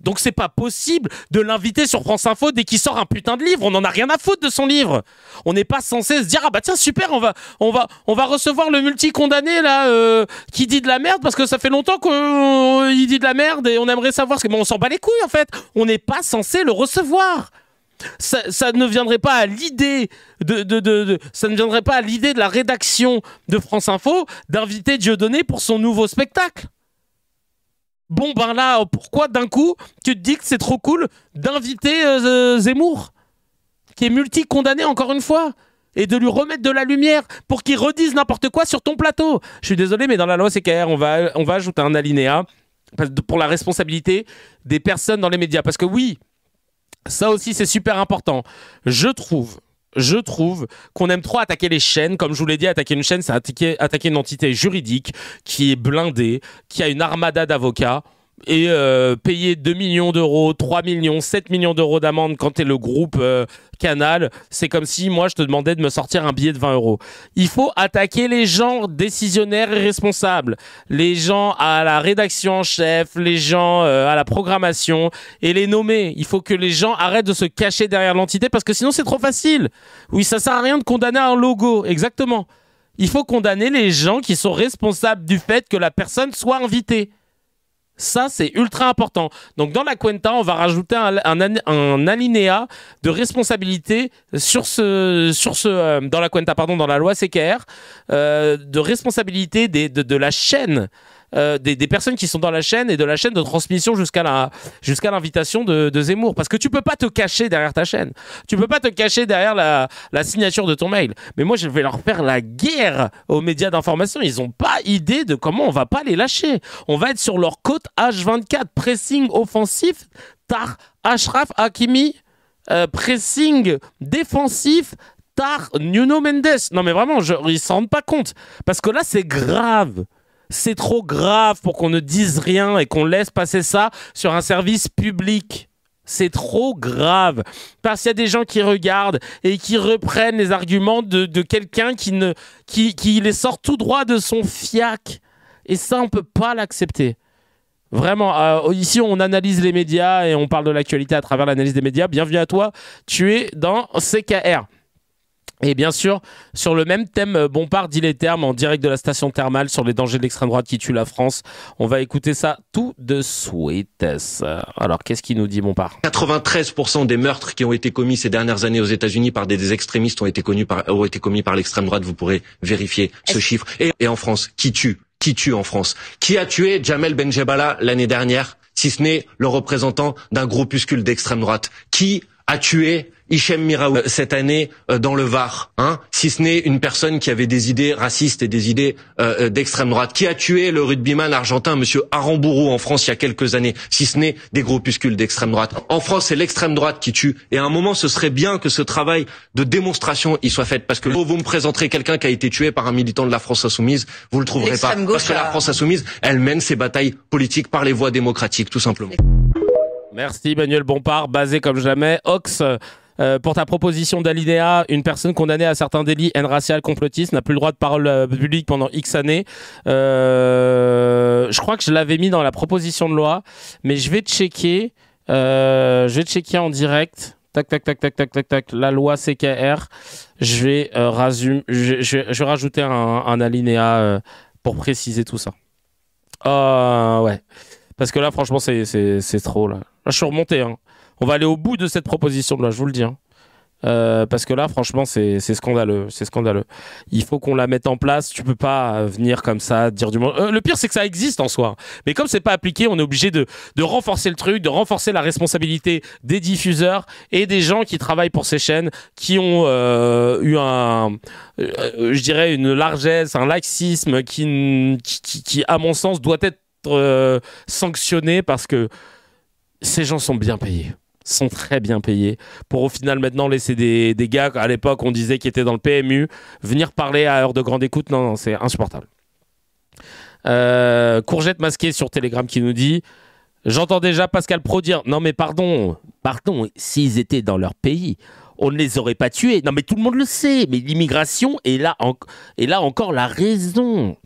Donc c'est pas possible de l'inviter sur France Info dès qu'il sort un putain de livre. On en a rien à foutre de son livre. On n'est pas censé se dire ah bah tiens super, on va recevoir le multi-condamné là qui dit de la merde parce que ça fait longtemps qu'il dit de la merde et on aimerait savoir ce que on s'en bat les couilles en fait. On n'est pas censé le recevoir. Ça ne viendrait pas à l'idée ça ne viendrait pas à l'idée de la rédaction de France Info d'inviter Dieudonné pour son nouveau spectacle. Bon ben là, pourquoi d'un coup tu te dis que c'est trop cool d'inviter Zemmour, qui est multi-condamné encore une fois, et de lui remettre de la lumière pour qu'il redise n'importe quoi sur ton plateau. Je suis désolé, mais dans la loi CKR, on va ajouter un alinéa pour la responsabilité des personnes dans les médias. Parce que oui, ça aussi c'est super important. Je trouve je trouve qu'on aime trop attaquer les chaînes. Comme je vous l'ai dit, attaquer une chaîne, c'est attaquer une entité juridique qui est blindée, qui a une armada d'avocats. Et payer 2 millions d'euros, 3 millions, 7 millions d'euros d'amende quand t'es le groupe Canal, c'est comme si moi je te demandais de me sortir un billet de 20 euros. Il faut attaquer les gens décisionnaires et responsables, les gens à la rédaction en chef, les gens à la programmation et les nommer. Il faut que les gens arrêtent de se cacher derrière l'entité parce que sinon c'est trop facile. Oui, ça sert à rien de condamner un logo, exactement. Il faut condamner les gens qui sont responsables du fait que la personne soit invitée. Ça, c'est ultra important. Donc, dans la Cuenta, on va rajouter un alinéa de responsabilité dans la Cuenta, pardon, dans la loi CKR, de responsabilité de la chaîne, des personnes qui sont dans la chaîne et de la chaîne de transmission jusqu'à l'invitation de Zemmour. Parce que tu peux pas te cacher derrière ta chaîne. Tu peux pas te cacher derrière la signature de ton mail. Mais moi, je vais leur faire la guerre aux médias d'information. Ils ont pas idée de comment on va pas les lâcher. On va être sur leur côte H24. Pressing offensif, Tar Achraf Hakimi. Pressing défensif, Tar Nuno Mendes. Non mais vraiment, ils s'en rendent pas compte. Parce que là, c'est grave. C'est trop grave pour qu'on ne dise rien et qu'on laisse passer ça sur un service public. C'est trop grave. Parce qu'il y a des gens qui regardent et qui reprennent les arguments de quelqu'un qui les sort tout droit de son fiac. Et ça, on peut pas l'accepter. Vraiment, ici, on analyse les médias et on parle de l'actualité à travers l'analyse des médias. Bienvenue à toi. Tu es dans CKR. Et bien sûr, sur le même thème, Bompard dit les termes en direct de la station thermale sur les dangers de l'extrême droite qui tue la France. On va écouter ça tout de suite. Alors, qu'est-ce qu'il nous dit, Bompard ? 93% des meurtres qui ont été commis ces dernières années aux États-Unis par des extrémistes ont été commis par l'extrême droite. Vous pourrez vérifier ce chiffre. Et en France, qui tue en France? Qui a tué Jamel Benjebala l'année dernière, si ce n'est le représentant d'un groupuscule d'extrême droite? Qui a tué Hichem Miraoui cette année dans le Var, si ce n'est une personne qui avait des idées racistes et des idées d'extrême droite? Qui a tué le rugbyman argentin monsieur Aramburu en France il y a quelques années, si ce n'est des groupuscules d'extrême droite? En France, c'est l'extrême droite qui tue. Et à un moment, ce serait bien que ce travail de démonstration y soit fait, parce que vous me présenterez quelqu'un qui a été tué par un militant de la France Insoumise, vous le trouverez pas, parce que la France Insoumise, elle mène ses batailles politiques par les voies démocratiques, tout simplement. Merci Manuel Bompard, basé comme jamais. Ox, pour ta proposition d'alinéa, une personne condamnée à certains délits haine raciale complotiste n'a plus le droit de parole publique pendant X années. Je crois que je l'avais mis dans la proposition de loi, mais je vais checker en direct. Tac, la loi CKR. Je vais rajouter un alinéa pour préciser tout ça. Ouais. Parce que là, franchement, c'est trop, là. Là, je suis remonté, On va aller au bout de cette proposition de loi, je vous le dis, parce que là, franchement, c'est scandaleux. C'est scandaleux. Il faut qu'on la mette en place. Tu peux pas venir comme ça, dire du monde. Le pire, c'est que ça existe en soi. Mais comme c'est pas appliqué, on est obligé de renforcer le truc, de renforcer la responsabilité des diffuseurs et des gens qui travaillent pour ces chaînes, qui ont eu je dirais, une largesse, un laxisme qui, à mon sens, doit être sanctionnés, parce que ces gens sont bien payés, sont très bien payés, pour au final maintenant laisser des gars, à l'époque on disait qui étaient dans le PMU, venir parler à heure de grande écoute. Non, c'est insupportable. Courgette masquée sur Telegram qui nous dit: j'entends déjà Pascal Pro dire non mais pardon, s'ils étaient dans leur pays, on ne les aurait pas tués. Non mais tout le monde le sait, mais l'immigration est là encore la raison.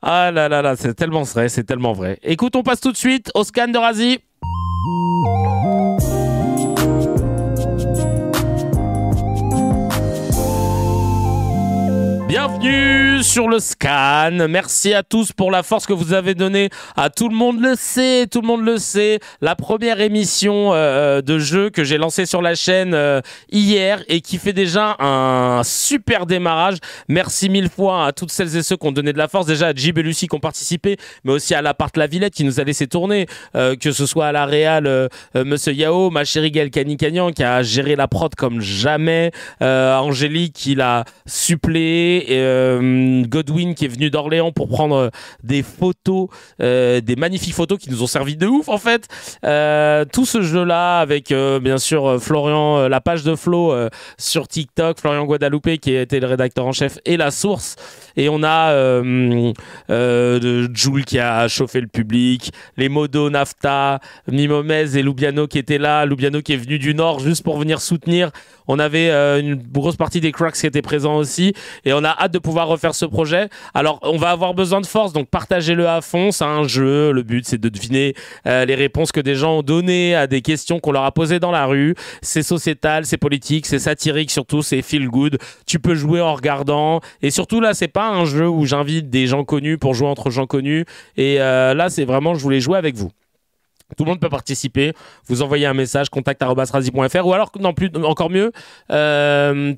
Ah là là là, c'est tellement vrai, c'est tellement vrai. Écoute, on passe tout de suite au scan de Razi. Bienvenue sur le scan. Merci à tous pour la force que vous avez donnée à Tout le monde le sait. Tout le monde le sait. La première émission de jeu que j'ai lancée sur la chaîne hier et qui fait déjà un super démarrage. Merci mille fois à toutes celles et ceux qui ont donné de la force. Déjà à Jib et Lucie qui ont participé, mais aussi à l'appart La Villette qui nous a laissé tourner. Que ce soit à la Réal, Monsieur Yao, ma chérie Gaëlle Cagnan qui a géré la prod comme jamais. Angélique qui l'a suppléé. et Godwin qui est venu d'Orléans pour prendre des photos, des magnifiques photos qui nous ont servi de ouf en fait. Tout ce jeu-là avec bien sûr Florian, la page de Flo sur TikTok, Florian Guadalupe qui était le rédacteur en chef et la source. Et on a Jules qui a chauffé le public, les Modo, Nafta, Mimomez et Lubiano qui étaient là. Lubiano qui est venu du Nord juste pour venir soutenir. On avait une grosse partie des cracks qui étaient présents aussi. Et on a hâte de pouvoir refaire ce projet. Alors, on va avoir besoin de force, donc partagez-le à fond. C'est un jeu. Le but, c'est de deviner les réponses que des gens ont données à des questions qu'on leur a posées dans la rue. C'est sociétal, c'est politique, c'est satirique surtout, c'est feel good. Tu peux jouer en regardant. Et surtout, là, c'est pas un jeu où j'invite des gens connus pour jouer entre gens connus. Et là, c'est vraiment, je voulais jouer avec vous. Tout le monde peut participer. Vous envoyez un message contact@razi.fr ou alors, non plus, encore mieux, TLMS,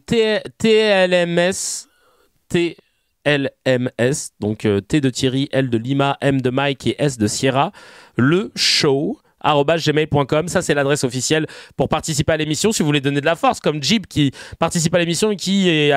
donc T de Thierry, L de Lima, M de Mike et S de Sierra, le show @gmail.com. Ça, c'est l'adresse officielle pour participer à l'émission. Si vous voulez donner de la force, comme Jib qui participe à l'émission et qui est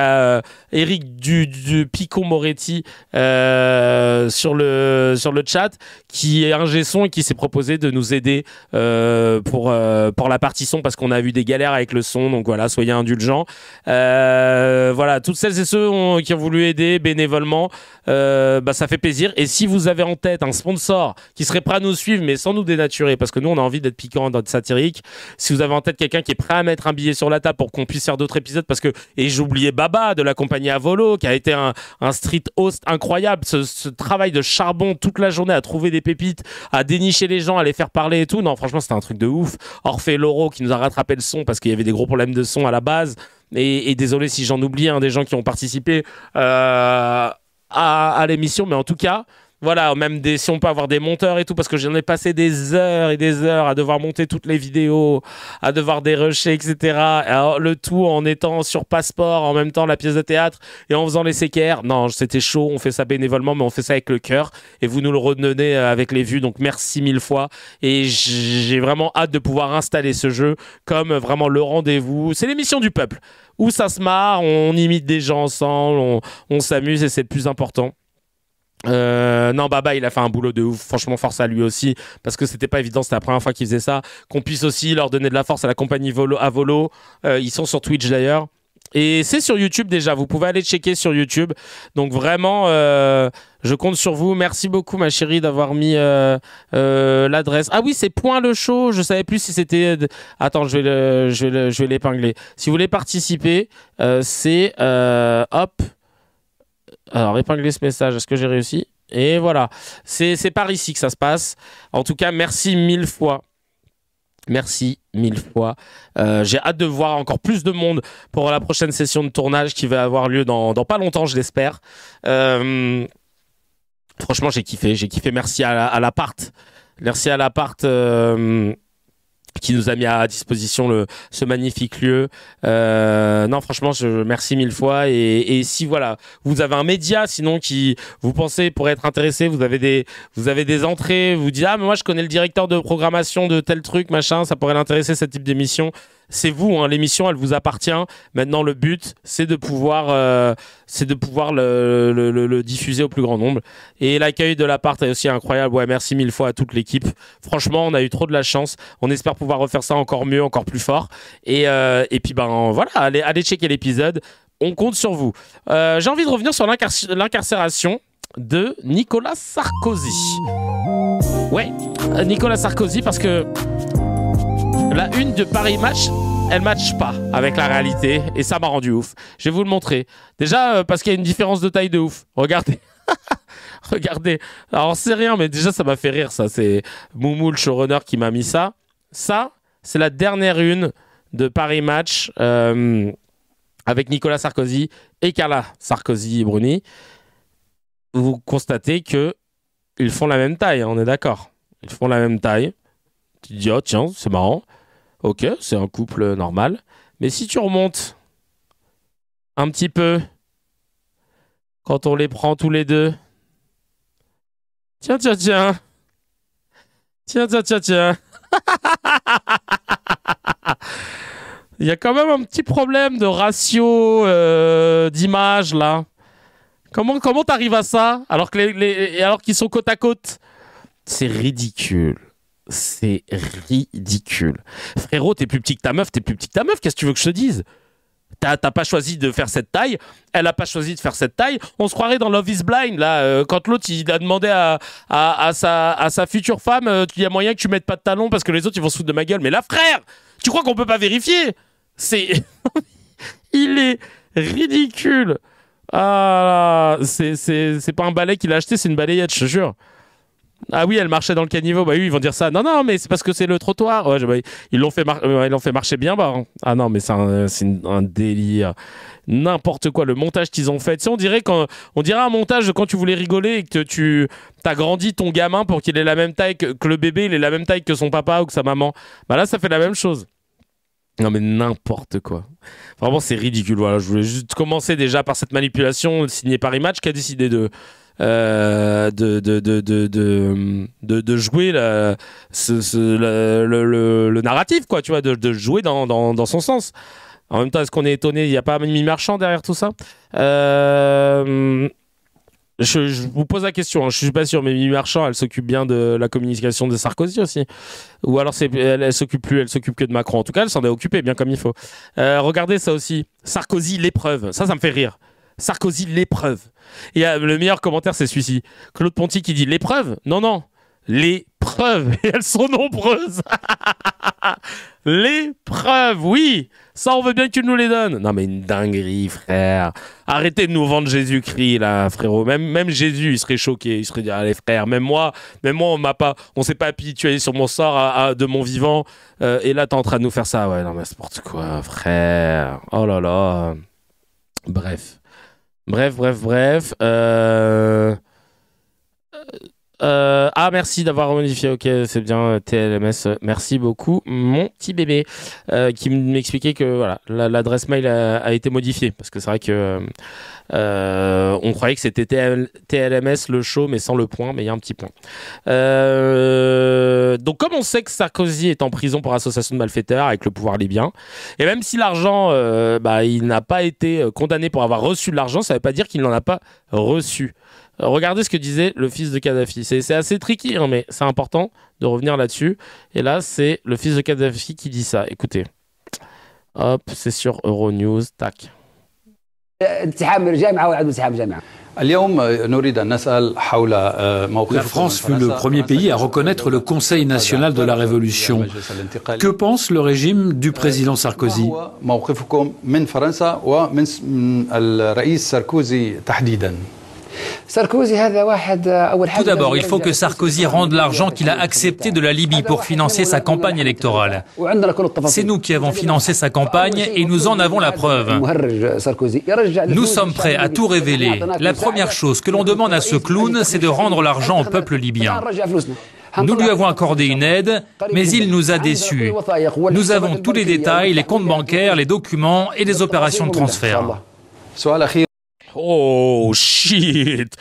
Eric du Pico Moretti sur le chat, qui est ingé son et qui s'est proposé de nous aider pour la partie son parce qu'on a vu des galères avec le son. Donc voilà, soyez indulgents. Voilà, toutes celles et ceux qui ont voulu aider bénévolement, ça fait plaisir. Et si vous avez en tête un sponsor qui serait prêt à nous suivre mais sans nous dénaturer, parce que nous on a envie d'être piquant, d'être satirique, si vous avez en tête quelqu'un qui est prêt à mettre un billet sur la table pour qu'on puisse faire d'autres épisodes, parce que, et j'ai oublié Baba de la compagnie Avolo qui a été un street host incroyable, ce travail de charbon toute la journée à trouver des pépites, à dénicher les gens, à les faire parler et tout. Non, franchement c'était un truc de ouf. Orphée Loro qui nous a rattrapé le son parce qu'il y avait des gros problèmes de son à la base, et désolé si j'en oublie des gens qui ont participé à l'émission, mais en tout cas voilà, même si on peut avoir des monteurs et tout, parce que j'en ai passé des heures et des heures à devoir monter toutes les vidéos, à devoir dérusher, etc. Alors, le tout en étant sur passeport, en même temps la pièce de théâtre et en faisant les CKR. Non, c'était chaud, on fait ça bénévolement, mais on fait ça avec le cœur et vous nous le redonnez avec les vues, donc merci 1000 fois. Et j'ai vraiment hâte de pouvoir installer ce jeu comme vraiment le rendez-vous. C'est l'émission du peuple où ça se marre, on imite des gens ensemble, on s'amuse et c'est le plus important. Non, Baba il a fait un boulot de ouf, franchement force à lui aussi parce que c'était pas évident, c'était la première fois qu'il faisait ça, qu'on puisse aussi leur donner de la force à la compagnie Volo. Ils sont sur Twitch d'ailleurs et c'est sur YouTube déjà, vous pouvez aller checker sur YouTube, donc vraiment je compte sur vous. Merci beaucoup ma chérie d'avoir mis l'adresse. Ah oui, c'est point le show, je savais plus si c'était attends, je vais l'épingler. Si vous voulez participer, c'est hop. Alors, épingler ce message, est-ce que j'ai réussi? Et voilà, c'est par ici que ça se passe. En tout cas, merci 1000 fois. Merci 1000 fois. J'ai hâte de voir encore plus de monde pour la prochaine session de tournage qui va avoir lieu dans pas longtemps, je l'espère. Franchement, j'ai kiffé. Merci à l'appart. Merci à l'appart qui nous a mis à disposition ce magnifique lieu. Non, franchement, merci 1000 fois. Et si voilà, vous avez un média, sinon qui vous pensez pourrait être intéressé, vous avez des entrées, vous dites mais moi je connais le directeur de programmation de tel truc, machin, ça pourrait l'intéresser ce type d'émission. C'est vous, l'émission, elle vous appartient. Maintenant, le but, c'est de pouvoir le diffuser au plus grand nombre. Et l'accueil de l'appart est aussi incroyable. Ouais, merci 1000 fois à toute l'équipe. Franchement, on a eu trop de la chance. On espère pouvoir refaire ça encore mieux, encore plus fort. Et puis, voilà, allez checker l'épisode. On compte sur vous. J'ai envie de revenir sur l'incarcération de Nicolas Sarkozy. Ouais, Nicolas Sarkozy, parce que la une de Paris Match, elle matche pas avec la réalité et ça m'a rendu ouf. Je vais vous le montrer. Déjà parce qu'il y a une différence de taille de ouf. Regardez. Regardez. Alors c'est rien mais déjà ça m'a fait rire ça. C'est Moumou le showrunner qui m'a mis ça. Ça, c'est la dernière une de Paris Match avec Nicolas Sarkozy et Carla Sarkozy-Bruni. Vous constatez que ils font la même taille, on est d'accord. Ils font la même taille. Tu te dis, oh tiens, c'est marrant. Ok, c'est un couple normal. Mais si tu remontes un petit peu, quand on les prend tous les deux, tiens. Il y a quand même un petit problème de ratio d'image là. Comment t'arrives à ça alors que alors qu'ils sont côte à côte? C'est ridicule. C'est ridicule. Frérot, t'es plus petit que ta meuf, qu'est-ce que tu veux que je te dise? T'as pas choisi de faire cette taille, elle a pas choisi de faire cette taille. On se croirait dans Love is Blind, là, quand l'autre il a demandé à sa future femme, il y a moyen que tu mettes pas de talons parce que les autres ils vont se foutre de ma gueule. Mais là, frère, tu crois qu'on peut pas vérifier? Il est ridicule. Ah, c'est pas un balai qu'il a acheté, c'est une balayette, je te jure. Ah oui, elle marchait dans le caniveau. Bah oui, ils vont dire ça. Non, mais c'est parce que c'est le trottoir. Ouais, ils l'ont fait marcher bien bas. Hein. Ah non, mais c'est un délire. N'importe quoi. Le montage qu'ils ont fait. Tu sais, on dirait un montage quand tu voulais rigoler et que tu as grandi ton gamin pour qu'il ait la même taille que le bébé, il ait la même taille que son papa ou que sa maman. Bah là, ça fait la même chose. Non mais n'importe quoi. Vraiment, c'est ridicule. Voilà, je voulais juste commencer déjà par cette manipulation signée par Image qui a décidé de jouer le narratif, quoi, tu vois, de jouer dans son sens. En même temps, est-ce qu'on est étonné? Il n'y a pas Mimi Marchand derrière tout ça? Je vous pose la question, hein, je suis pas sûr, mais Mimi Marchand, elle s'occupe bien de la communication de Sarkozy aussi. Ou alors elle s'occupe plus, elle s'occupe que de Macron. En tout cas, elle s'en est occupée bien comme il faut. Regardez ça aussi. Sarkozy, l'épreuve. Ça me fait rire. Sarkozy, l'épreuve. Et le meilleur commentaire, c'est celui-ci. Claude Ponty qui dit l'épreuve? Non. Les preuves. Et elles sont nombreuses. Les preuves, oui. Ça, on veut bien que tu nous les donnes. Non, mais une dinguerie, frère. Arrêtez de nous vendre Jésus-Christ, là, frérot. Même Jésus, il serait choqué. Il serait dit, allez, frère, même moi, on s'est pas habitué sur mon sort de mon vivant. Et là, t'es en train de nous faire ça. Ouais, non, mais c'est n'importe quoi, frère. Oh là là. Bref. Merci d'avoir modifié. Ok, c'est bien, TLMS. Merci beaucoup, mon petit bébé, qui m'expliquait que voilà, l'adresse mail a été modifiée parce que c'est vrai que on croyait que c'était TLMS le show, mais sans le point, mais il y a un petit point. Donc, comme on sait que Sarkozy est en prison pour association de malfaiteurs avec le pouvoir libyen, et même si l'argent, il n'a pas été condamné pour avoir reçu de l'argent, ça ne veut pas dire qu'il n'en a pas reçu. Regardez ce que disait le fils de Kadhafi. C'est assez tricky, hein, mais c'est important de revenir là-dessus. Et là, c'est le fils de Kadhafi qui dit ça. Écoutez. Hop, c'est sur Euronews. Tac. La France fut le premier pays à reconnaître le Conseil national de la Révolution. Que pense le régime du président Sarkozy? Tout d'abord, il faut que Sarkozy rende l'argent qu'il a accepté de la Libye pour financer sa campagne électorale. C'est nous qui avons financé sa campagne et nous en avons la preuve. Nous sommes prêts à tout révéler. La première chose que l'on demande à ce clown, c'est de rendre l'argent au peuple libyen. Nous lui avons accordé une aide, mais il nous a déçus. Nous avons tous les détails, les comptes bancaires, les documents et les opérations de transfert. Oh shit!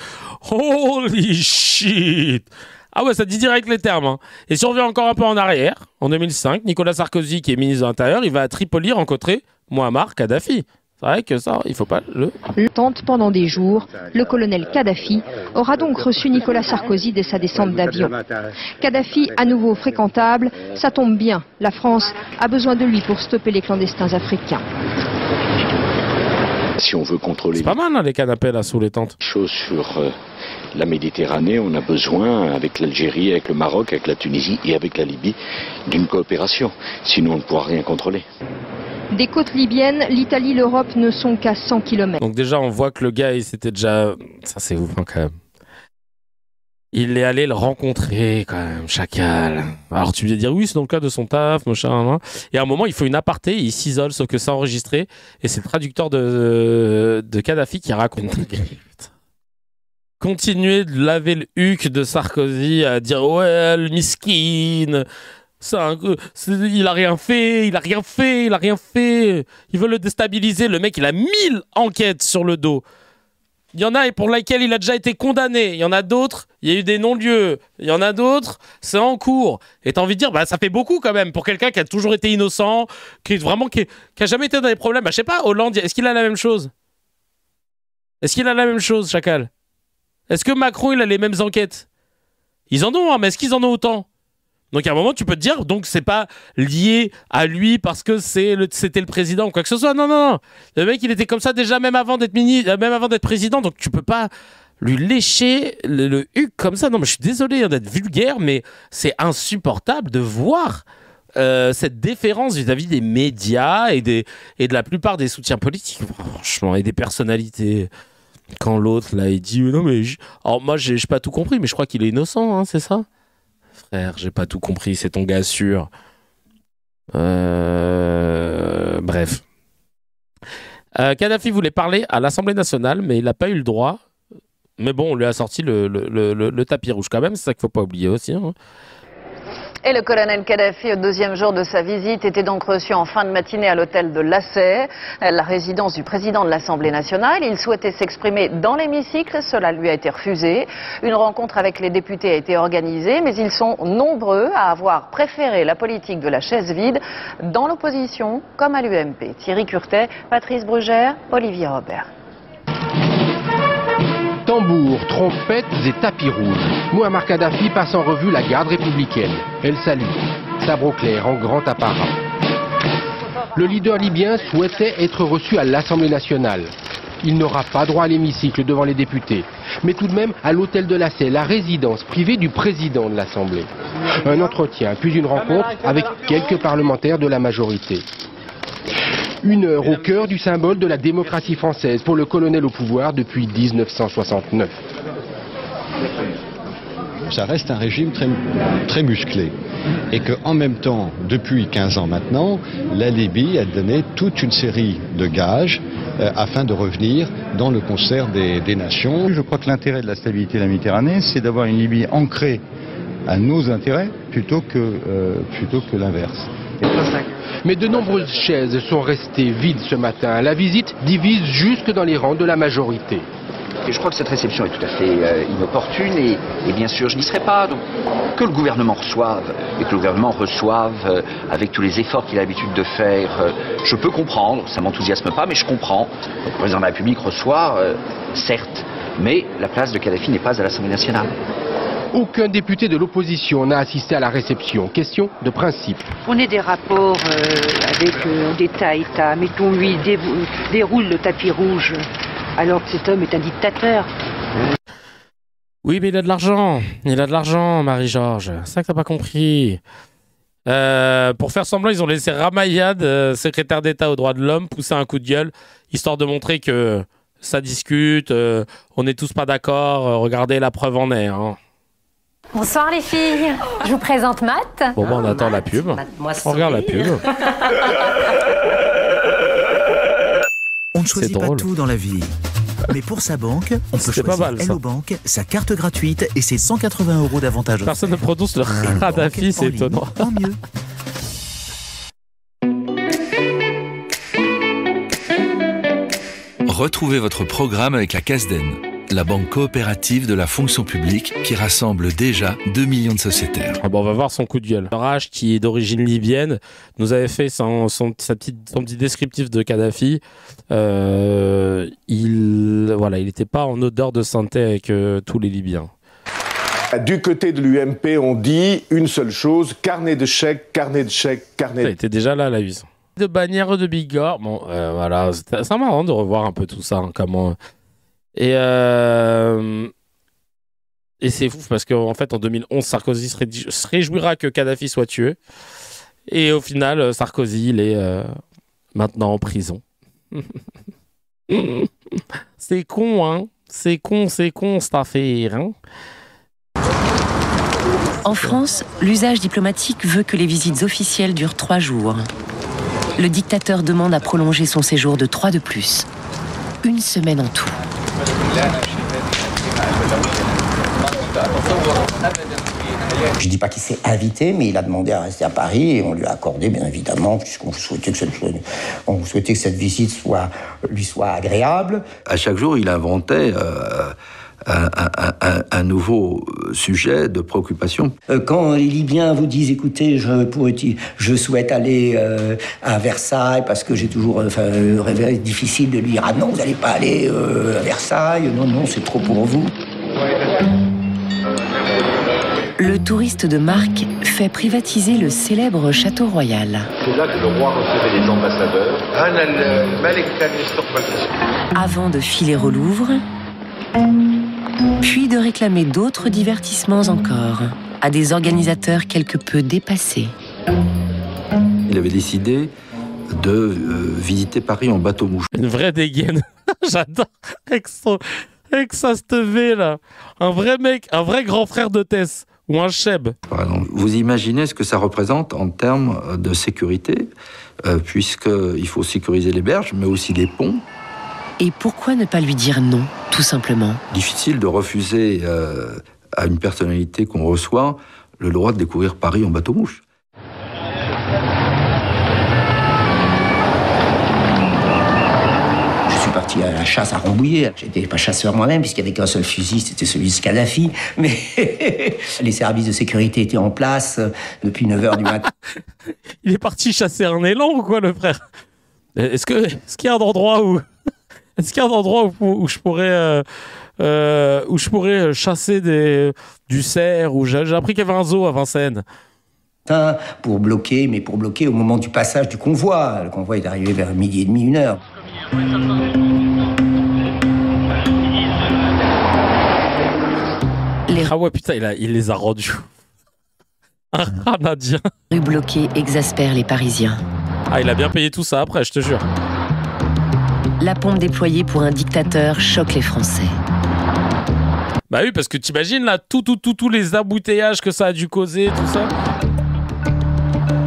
Holy shit! Ah ouais, ça dit direct les termes. Hein. Et si on revient encore un peu en arrière, en 2005, Nicolas Sarkozy, qui est ministre de l'Intérieur, il va à Tripoli rencontrer Mouammar Kadhafi. C'est vrai que ça, il faut pas le... Tente pendant des jours, le colonel Kadhafi aura donc reçu Nicolas Sarkozy dès sa descente d'avion. Kadhafi, à nouveau fréquentable, ça tombe bien. La France a besoin de lui pour stopper les clandestins africains. Si on veut contrôler... C'est pas mal, hein, les canapés là, sous les tentes. ...choses sur la Méditerranée, on a besoin, avec l'Algérie, avec le Maroc, avec la Tunisie et avec la Libye, d'une coopération. Sinon, on ne pourra rien contrôler. Des côtes libyennes, l'Italie, l'Europe ne sont qu'à 100 km. Donc déjà, on voit que le gars, il s'était déjà... Ça, c'est ouf, hein, quand même. Il est allé le rencontrer, quand même, chacal. Alors, tu veux dire, oui, c'est dans le cas de son taf, machin, hein. Et à un moment, il faut une aparté, il s'isole, sauf que c'est enregistré. Et c'est le traducteur de Kadhafi qui raconte. Continuer de laver le huc de Sarkozy, à dire, ouais, le miskin, il a rien fait. Il veut le déstabiliser. Le mec, il a 1000 enquêtes sur le dos. Il y en a pour lesquelles il a déjà été condamné. Il y en a d'autres, il y a eu des non-lieux. Il y en a d'autres, c'est en cours. Et t'as envie de dire, bah ça fait beaucoup quand même pour quelqu'un qui a toujours été innocent, qui a jamais été dans des problèmes. Bah, je sais pas, Hollande, est-ce qu'il a la même chose? Est-ce qu'il a la même chose, Chacal? Est-ce que Macron, il a les mêmes enquêtes? Ils en ont, hein, mais est-ce qu'ils en ont autant? Donc à un moment, tu peux te dire, donc c'est pas lié à lui parce que c'était le président ou quoi que ce soit. Non, non, non. Le mec, il était comme ça déjà même avant d'être même avant d'être président. Donc tu peux pas lui lécher le huc comme ça. Non, mais je suis désolé d'être vulgaire, mais c'est insupportable de voir cette déférence vis-à-vis des médias et de la plupart des soutiens politiques, franchement, et des personnalités. Quand l'autre, là, il dit non, mais alors moi, j'ai pas tout compris, mais je crois qu'il est innocent, hein, c'est ça? Frère, j'ai pas tout compris, c'est ton gars sûr. Bref. Kadhafi voulait parler à l'Assemblée nationale, mais il n'a pas eu le droit. Mais bon, on lui a sorti le tapis rouge quand même, c'est ça qu'il faut pas oublier aussi. Hein. Et le colonel Kadhafi, au deuxième jour de sa visite, était donc reçu en fin de matinée à l'hôtel de Lassay, la résidence du président de l'Assemblée nationale. Il souhaitait s'exprimer dans l'hémicycle, cela lui a été refusé. Une rencontre avec les députés a été organisée, mais ils sont nombreux à avoir préféré la politique de la chaise vide dans l'opposition comme à l'UMP. Thierry Curtet, Patrice Brugère, Olivier Robert. Tambours, trompettes et tapis rouges. Mouammar Kadhafi passe en revue la garde républicaine. Elle salue. Sabre au clair en grand apparat. Le leader libyen souhaitait être reçu à l'Assemblée nationale. Il n'aura pas droit à l'hémicycle devant les députés, mais tout de même à l'hôtel de Lassay, la résidence privée du président de l'Assemblée. Un entretien, puis une rencontre avec quelques parlementaires de la majorité. Une heure au cœur du symbole de la démocratie française pour le colonel au pouvoir depuis 1969. Ça reste un régime très musclé. Et qu'en même temps, depuis 15 ans maintenant, la Libye a donné toute une série de gages afin de revenir dans le concert des nations. Je crois que l'intérêt de la stabilité de la Méditerranée, c'est d'avoir une Libye ancrée à nos intérêts plutôt que l'inverse. Mais de nombreuses chaises sont restées vides ce matin. La visite divise jusque dans les rangs de la majorité. Et je crois que cette réception est tout à fait inopportune et bien sûr je n'y serai pas. Donc que le gouvernement reçoive et que le gouvernement reçoive avec tous les efforts qu'il a l'habitude de faire, je peux comprendre, ça m'enthousiasme pas mais je comprends. Le président de la République reçoit, certes, mais la place de Kadhafi n'est pas à l'Assemblée nationale. Aucun député de l'opposition n'a assisté à la réception. Question de principe. On est des rapports avec d'État à État. Mettons, lui, déroule le tapis rouge, alors que cet homme est un dictateur. Oui, mais il a de l'argent. Il a de l'argent, Marie-Georges. C'est ça que t'as pas compris. Pour faire semblant, ils ont laissé Ramayad, secrétaire d'État aux droits de l'homme, pousser un coup de gueule, histoire de montrer que ça discute, on n'est tous pas d'accord, regardez, la preuve en est. Hein. Bonsoir les filles, je vous présente Matt. Bon, on attend la pub. On regarde la pub. On ne choisit pas tout dans la vie. Mais pour sa banque, on peut choisir Hello Bank, sa carte gratuite et ses 180 € d'avantages. Personne ne prononce le Kadhafi, c'est étonnant. Tant mieux. Retrouvez votre programme avec la CASDEN, la banque coopérative de la fonction publique qui rassemble déjà 2 millions de sociétaires. Ah bon, on va voir son coup de gueule. Raj, qui est d'origine libyenne, nous avait fait son petit descriptif de Kadhafi. Il n'était pas en odeur de sainteté avec tous les Libyens. Du côté de l'UMP, on dit une seule chose, carnet de chèques, carnet de chèques, carnet de... Ça était déjà là, la 8. De bannière de Bigorre. Bon, voilà, c'est marrant de revoir un peu tout ça, hein, comment... Et c'est fou parce qu'en fait en 2011 Sarkozy se réjouira que Kadhafi soit tué et au final Sarkozy il est maintenant en prison. C'est con hein, c'est con cette affaire hein. En France, l'usage diplomatique veut que les visites officielles durent 3 jours. Le dictateur demande à prolonger son séjour de 3 de plus. 1 semaine en tout. Je ne dis pas qu'il s'est invité, mais il a demandé à rester à Paris et on lui a accordé, bien évidemment, puisqu'on souhaitait que cette visite lui soit agréable. À chaque jour, il inventait un nouveau sujet de préoccupation. Quand les Libyens vous disent, écoutez, je souhaite aller à Versailles parce que j'ai toujours rêvé difficile de lui dire, ah non, vous n'allez pas aller à Versailles, non, c'est trop pour vous. Le touriste de marque fait privatiser le célèbre château royal. C'est là que le roi recevait les ambassadeurs. Avant de filer au Louvre, puis de réclamer d'autres divertissements encore à des organisateurs quelque peu dépassés. Il avait décidé de visiter Paris en bateau-mouche. Une vraie dégaine. J'adore. Avec sa V là. Un vrai mec, un vrai grand frère de Tess. Ou un cheb. Par exemple, vous imaginez ce que ça représente en termes de sécurité, puisqu'il faut sécuriser les berges, mais aussi les ponts. Et pourquoi ne pas lui dire non, tout simplement? Difficile de refuser à une personnalité qu'on reçoit le droit de découvrir Paris en bateau-mouche. Parti à la chasse à Rambouillet. J'étais pas chasseur moi-même, puisqu'il n'y avait qu'un seul fusil, c'était celui de Kadhafi. Mais les services de sécurité étaient en place depuis 9h du matin. Il est parti chasser un élan ou quoi, le frère? Est-ce qu'il y a un endroit où... Est-ce qu'il y a un endroit où je pourrais chasser du cerf, ou j'ai appris qu'il y avait un zoo à Vincennes. Pour bloquer au moment du passage du convoi. Le convoi est arrivé vers 12h30, 1h. Ah ouais, putain, il les a rendus. Un Canadien. Rue bloquée exaspère les Parisiens. Ah, il a bien payé tout ça après, je te jure. La pompe déployée pour un dictateur choque les Français. Bah oui, parce que t'imagines là, tous les embouteillages que ça a dû causer, tout ça.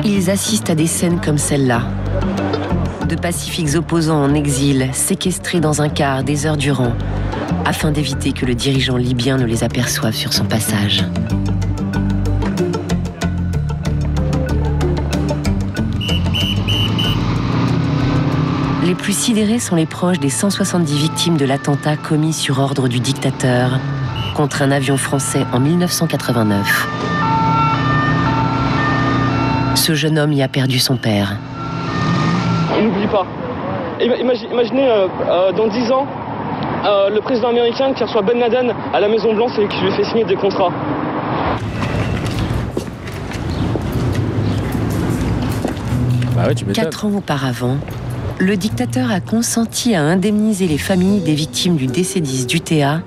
Ils assistent à des scènes comme celle-là. De pacifiques opposants en exil, séquestrés dans un car des heures durant, afin d'éviter que le dirigeant libyen ne les aperçoive sur son passage. Les plus sidérés sont les proches des 170 victimes de l'attentat commis sur ordre du dictateur contre un avion français en 1989. Ce jeune homme y a perdu son père. On n'oublie pas. Imaginez dans 10 ans, le président américain qui reçoit Ben Laden à la Maison Blanche et qui lui fait signer des contrats. Bah ouais, tu m'étonnes. 4 ans auparavant, le dictateur a consenti à indemniser les familles des victimes du DC-10 d'UTA,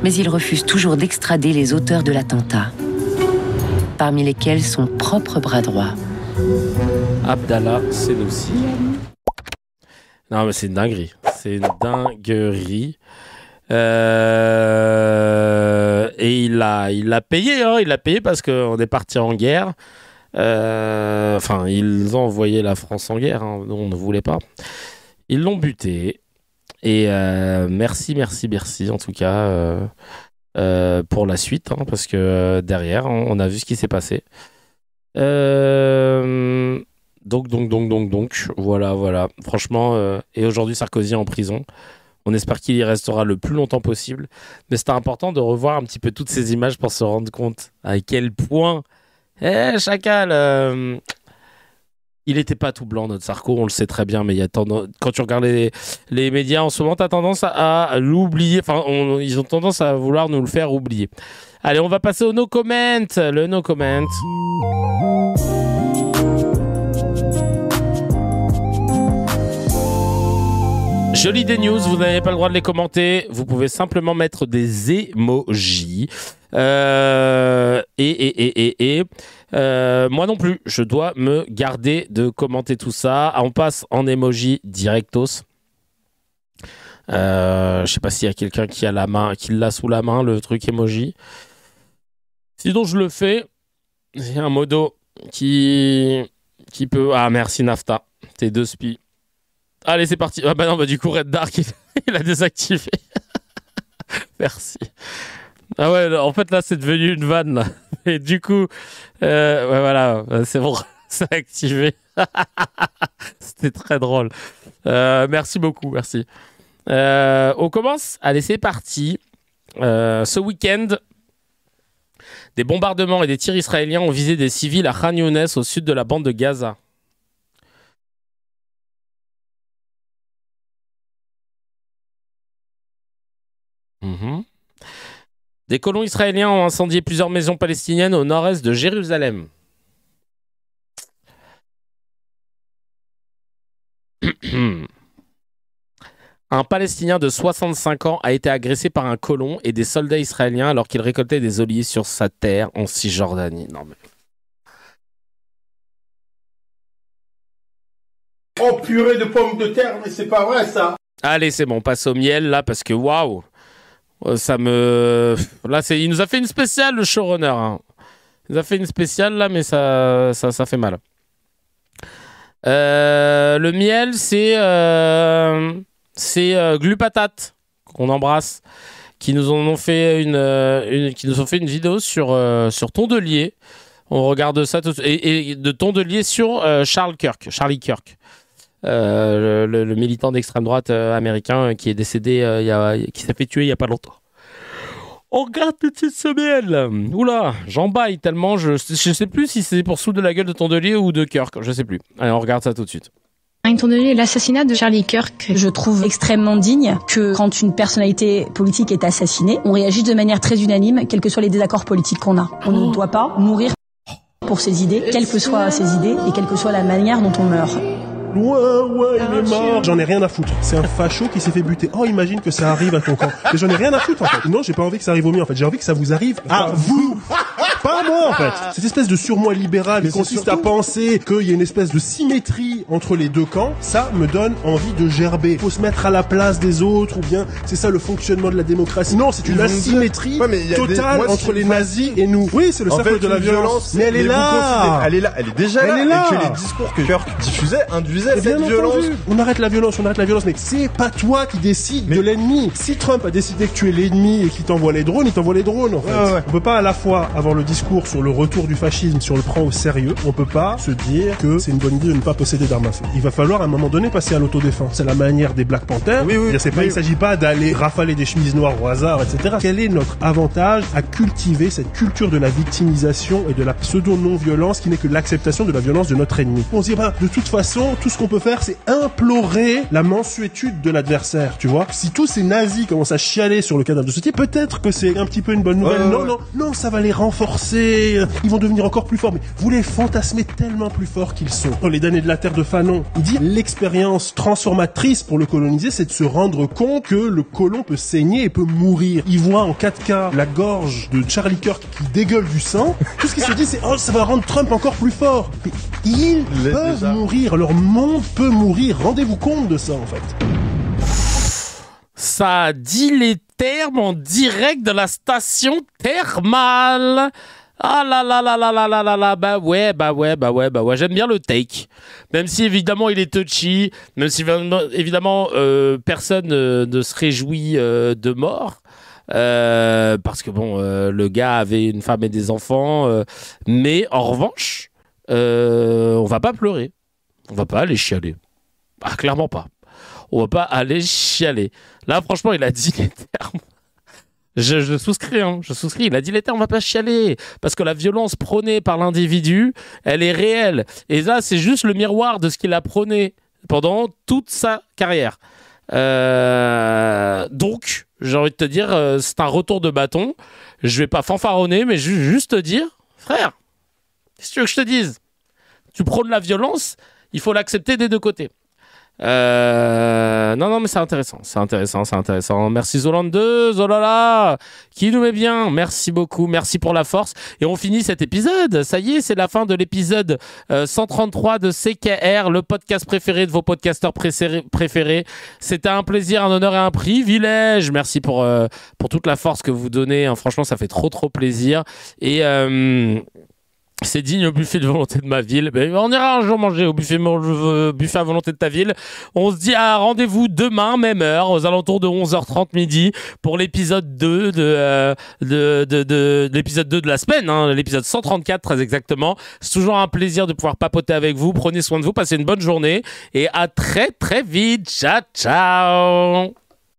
mais il refuse toujours d'extrader les auteurs de l'attentat, parmi lesquels son propre bras droit. Abdallah Senussi. Non, mais c'est une dinguerie. C'est une dinguerie. Et il l'a payé, hein. Il l'a payé parce qu'on est parti en guerre. Enfin, ils ont envoyé la France en guerre, hein. On ne voulait pas. Ils l'ont buté. Et merci en tout cas pour la suite, hein, parce que derrière, on a vu ce qui s'est passé. Donc, voilà. Franchement, et aujourd'hui, Sarkozy est en prison. On espère qu'il y restera le plus longtemps possible. Mais c'était important de revoir un petit peu toutes ces images pour se rendre compte à quel point... Chacal, il n'était pas tout blanc, notre Sarko, on le sait très bien, mais il y a quand tu regardes les médias en ce moment, tu as tendance à l'oublier. Enfin, ils ont tendance à vouloir nous le faire oublier. Allez, on va passer au no comment. Le no comment. Je lis des news, vous n'avez pas le droit de les commenter. Vous pouvez simplement mettre des emojis. Moi non plus, je dois me garder de commenter tout ça. On passe en emoji directos. Je sais pas s'il y a quelqu'un qui l'a sous la main, le truc emoji. Sinon, je le fais. Il y a un modo qui peut... Ah, merci Nafta. T'es 2 spies. Allez, c'est parti. Ah bah non, bah du coup, Red Dark, il a désactivé. Merci. Ah ouais, en fait, là, c'est devenu une vanne, là. Et du coup, ouais, voilà, c'est bon, c'est activé. C'était très drôle. Merci beaucoup, merci. On commence. Allez, c'est parti. Ce week-end, des bombardements et des tirs israéliens ont visé des civils à Khan Younes, au sud de la bande de Gaza. Des colons israéliens ont incendié plusieurs maisons palestiniennes au nord-est de Jérusalem. Un Palestinien de 65 ans a été agressé par un colon et des soldats israéliens alors qu'il récoltait des olives sur sa terre en Cisjordanie. Non mais... Oh purée de pommes de terre, mais c'est pas vrai ça. Allez, c'est bon, on passe au miel là parce que waouh, ça me... Là, il nous a fait une spéciale, le showrunner. Hein. Il nous a fait une spéciale là, mais ça fait mal. Le miel, c'est Glupatate qu'on embrasse, qui nous ont fait une vidéo sur Tondelier. On regarde ça tout de suite. Et de Tondelier sur Charlie Kirk, le militant d'extrême droite américain qui est décédé, qui s'est fait tuer il n'y a pas longtemps. On regarde tout de suite ce miel. Oula, j'en baille tellement, je sais plus si c'est pour souder la gueule de Tondelier ou de Kirk, je sais plus. Allez, on regarde ça tout de suite. Tondelier, l'assassinat de Charlie Kirk, je trouve extrêmement digne que quand une personnalité politique est assassinée, on réagisse de manière très unanime, quels que soient les désaccords politiques qu'on a. On ne doit pas mourir pour ses idées, quelles que soient ses idées et quelle que soit la manière dont on meurt. Ouais, il est mort. J'en ai rien à foutre. C'est un facho qui s'est fait buter. Oh, imagine que ça arrive à ton camp. Mais j'en ai rien à foutre, en fait. Non, j'ai pas envie que ça arrive au mien, en fait. J'ai envie que ça vous arrive à vous. Pas à moi, en fait. Cette espèce de surmoi libéral qui consiste à penser qu'il y a une espèce de symétrie entre les deux camps, ça me donne envie de gerber. Faut se mettre à la place des autres, ou bien c'est ça le fonctionnement de la démocratie. Non, c'est une asymétrie totale entre les nazis et nous. Oui, c'est le cercle de la violence. Mais elle est là. Elle est déjà là. Et que les discours que Kirk diffusait induisaient cette violence. On arrête la violence, mais c'est pas toi qui décides de l'ennemi. Si Trump a décidé que tu es l'ennemi et qu'il t'envoie les drones, il t'envoie les drones, en fait. Ouais. On peut pas à la fois avoir le discours sur le retour du fascisme, si on le prend au sérieux, on peut pas se dire que c'est une bonne idée de ne pas posséder d'armes à feu. Il va falloir à un moment donné passer à l'autodéfense. C'est la manière des Black Panthers. Il s'agit pas d'aller rafaler des chemises noires au hasard, etc. Quel est notre avantage à cultiver cette culture de la victimisation et de la pseudo-non-violence qui n'est que l'acceptation de la violence de notre ennemi? On se dit, de toute façon, tout ce qu'on peut faire, c'est implorer la mansuétude de l'adversaire, tu vois. Si tous ces nazis commencent à chialer sur le cadavre de ce type, peut-être que c'est un petit peu une bonne nouvelle. Non, ça va les renforcer. Ils vont devenir encore plus forts. Mais vous les fantasmez tellement plus forts qu'ils sont. Dans les damnés de la terre de Fanon, il dit l'expérience transformatrice pour le colonisé, c'est de se rendre compte que le colon peut saigner et peut mourir. Il voit en 4K la gorge de Charlie Kirk qui dégueule du sang. Tout ce qu'il se dit, c'est ça va rendre Trump encore plus fort. Mais ils peuvent mourir. Leur monde peut mourir. Rendez-vous compte de ça, en fait. Ça dit les termes en direct de la station thermale. Ah là, bah ouais, j'aime bien le take. Même si évidemment il est touchy, même si évidemment personne ne se réjouit de mort. Parce que bon, le gars avait une femme et des enfants, mais en revanche, on va pas pleurer, on va pas aller chialer. Ah, clairement pas. On va pas aller chialer. Là, franchement, il a dit les termes. Je souscris, il a dit les termes, on va pas chialer. Parce que la violence prônée par l'individu, elle est réelle. Et là, c'est juste le miroir de ce qu'il a prôné pendant toute sa carrière. Donc, j'ai envie de te dire, c'est un retour de bâton. Je vais pas fanfaronner, mais juste te dire, frère, qu'est-ce que tu veux que je te dise? Tu prônes la violence, il faut l'accepter des deux côtés. Non, mais c'est intéressant. Merci Zoland2, Zolala, qui nous met bien. Merci beaucoup, merci pour la force. Et on finit cet épisode. Ça y est, c'est la fin de l'épisode 133 de CKR, le podcast préféré de vos podcasteurs préférés. C'était un plaisir, un honneur et un privilège. Merci pour toute la force que vous donnez. Hein. Franchement, ça fait trop plaisir. Et c'est digne au buffet de volonté de ma ville. Ben, on ira un jour manger au buffet à volonté de ta ville. On se dit à rendez-vous demain, même heure, aux alentours de 11h30 midi, pour l'épisode 2 de l'épisode 2 de la semaine, hein, l'épisode 134 très exactement. C'est toujours un plaisir de pouvoir papoter avec vous. Prenez soin de vous, passez une bonne journée et à très vite. Ciao.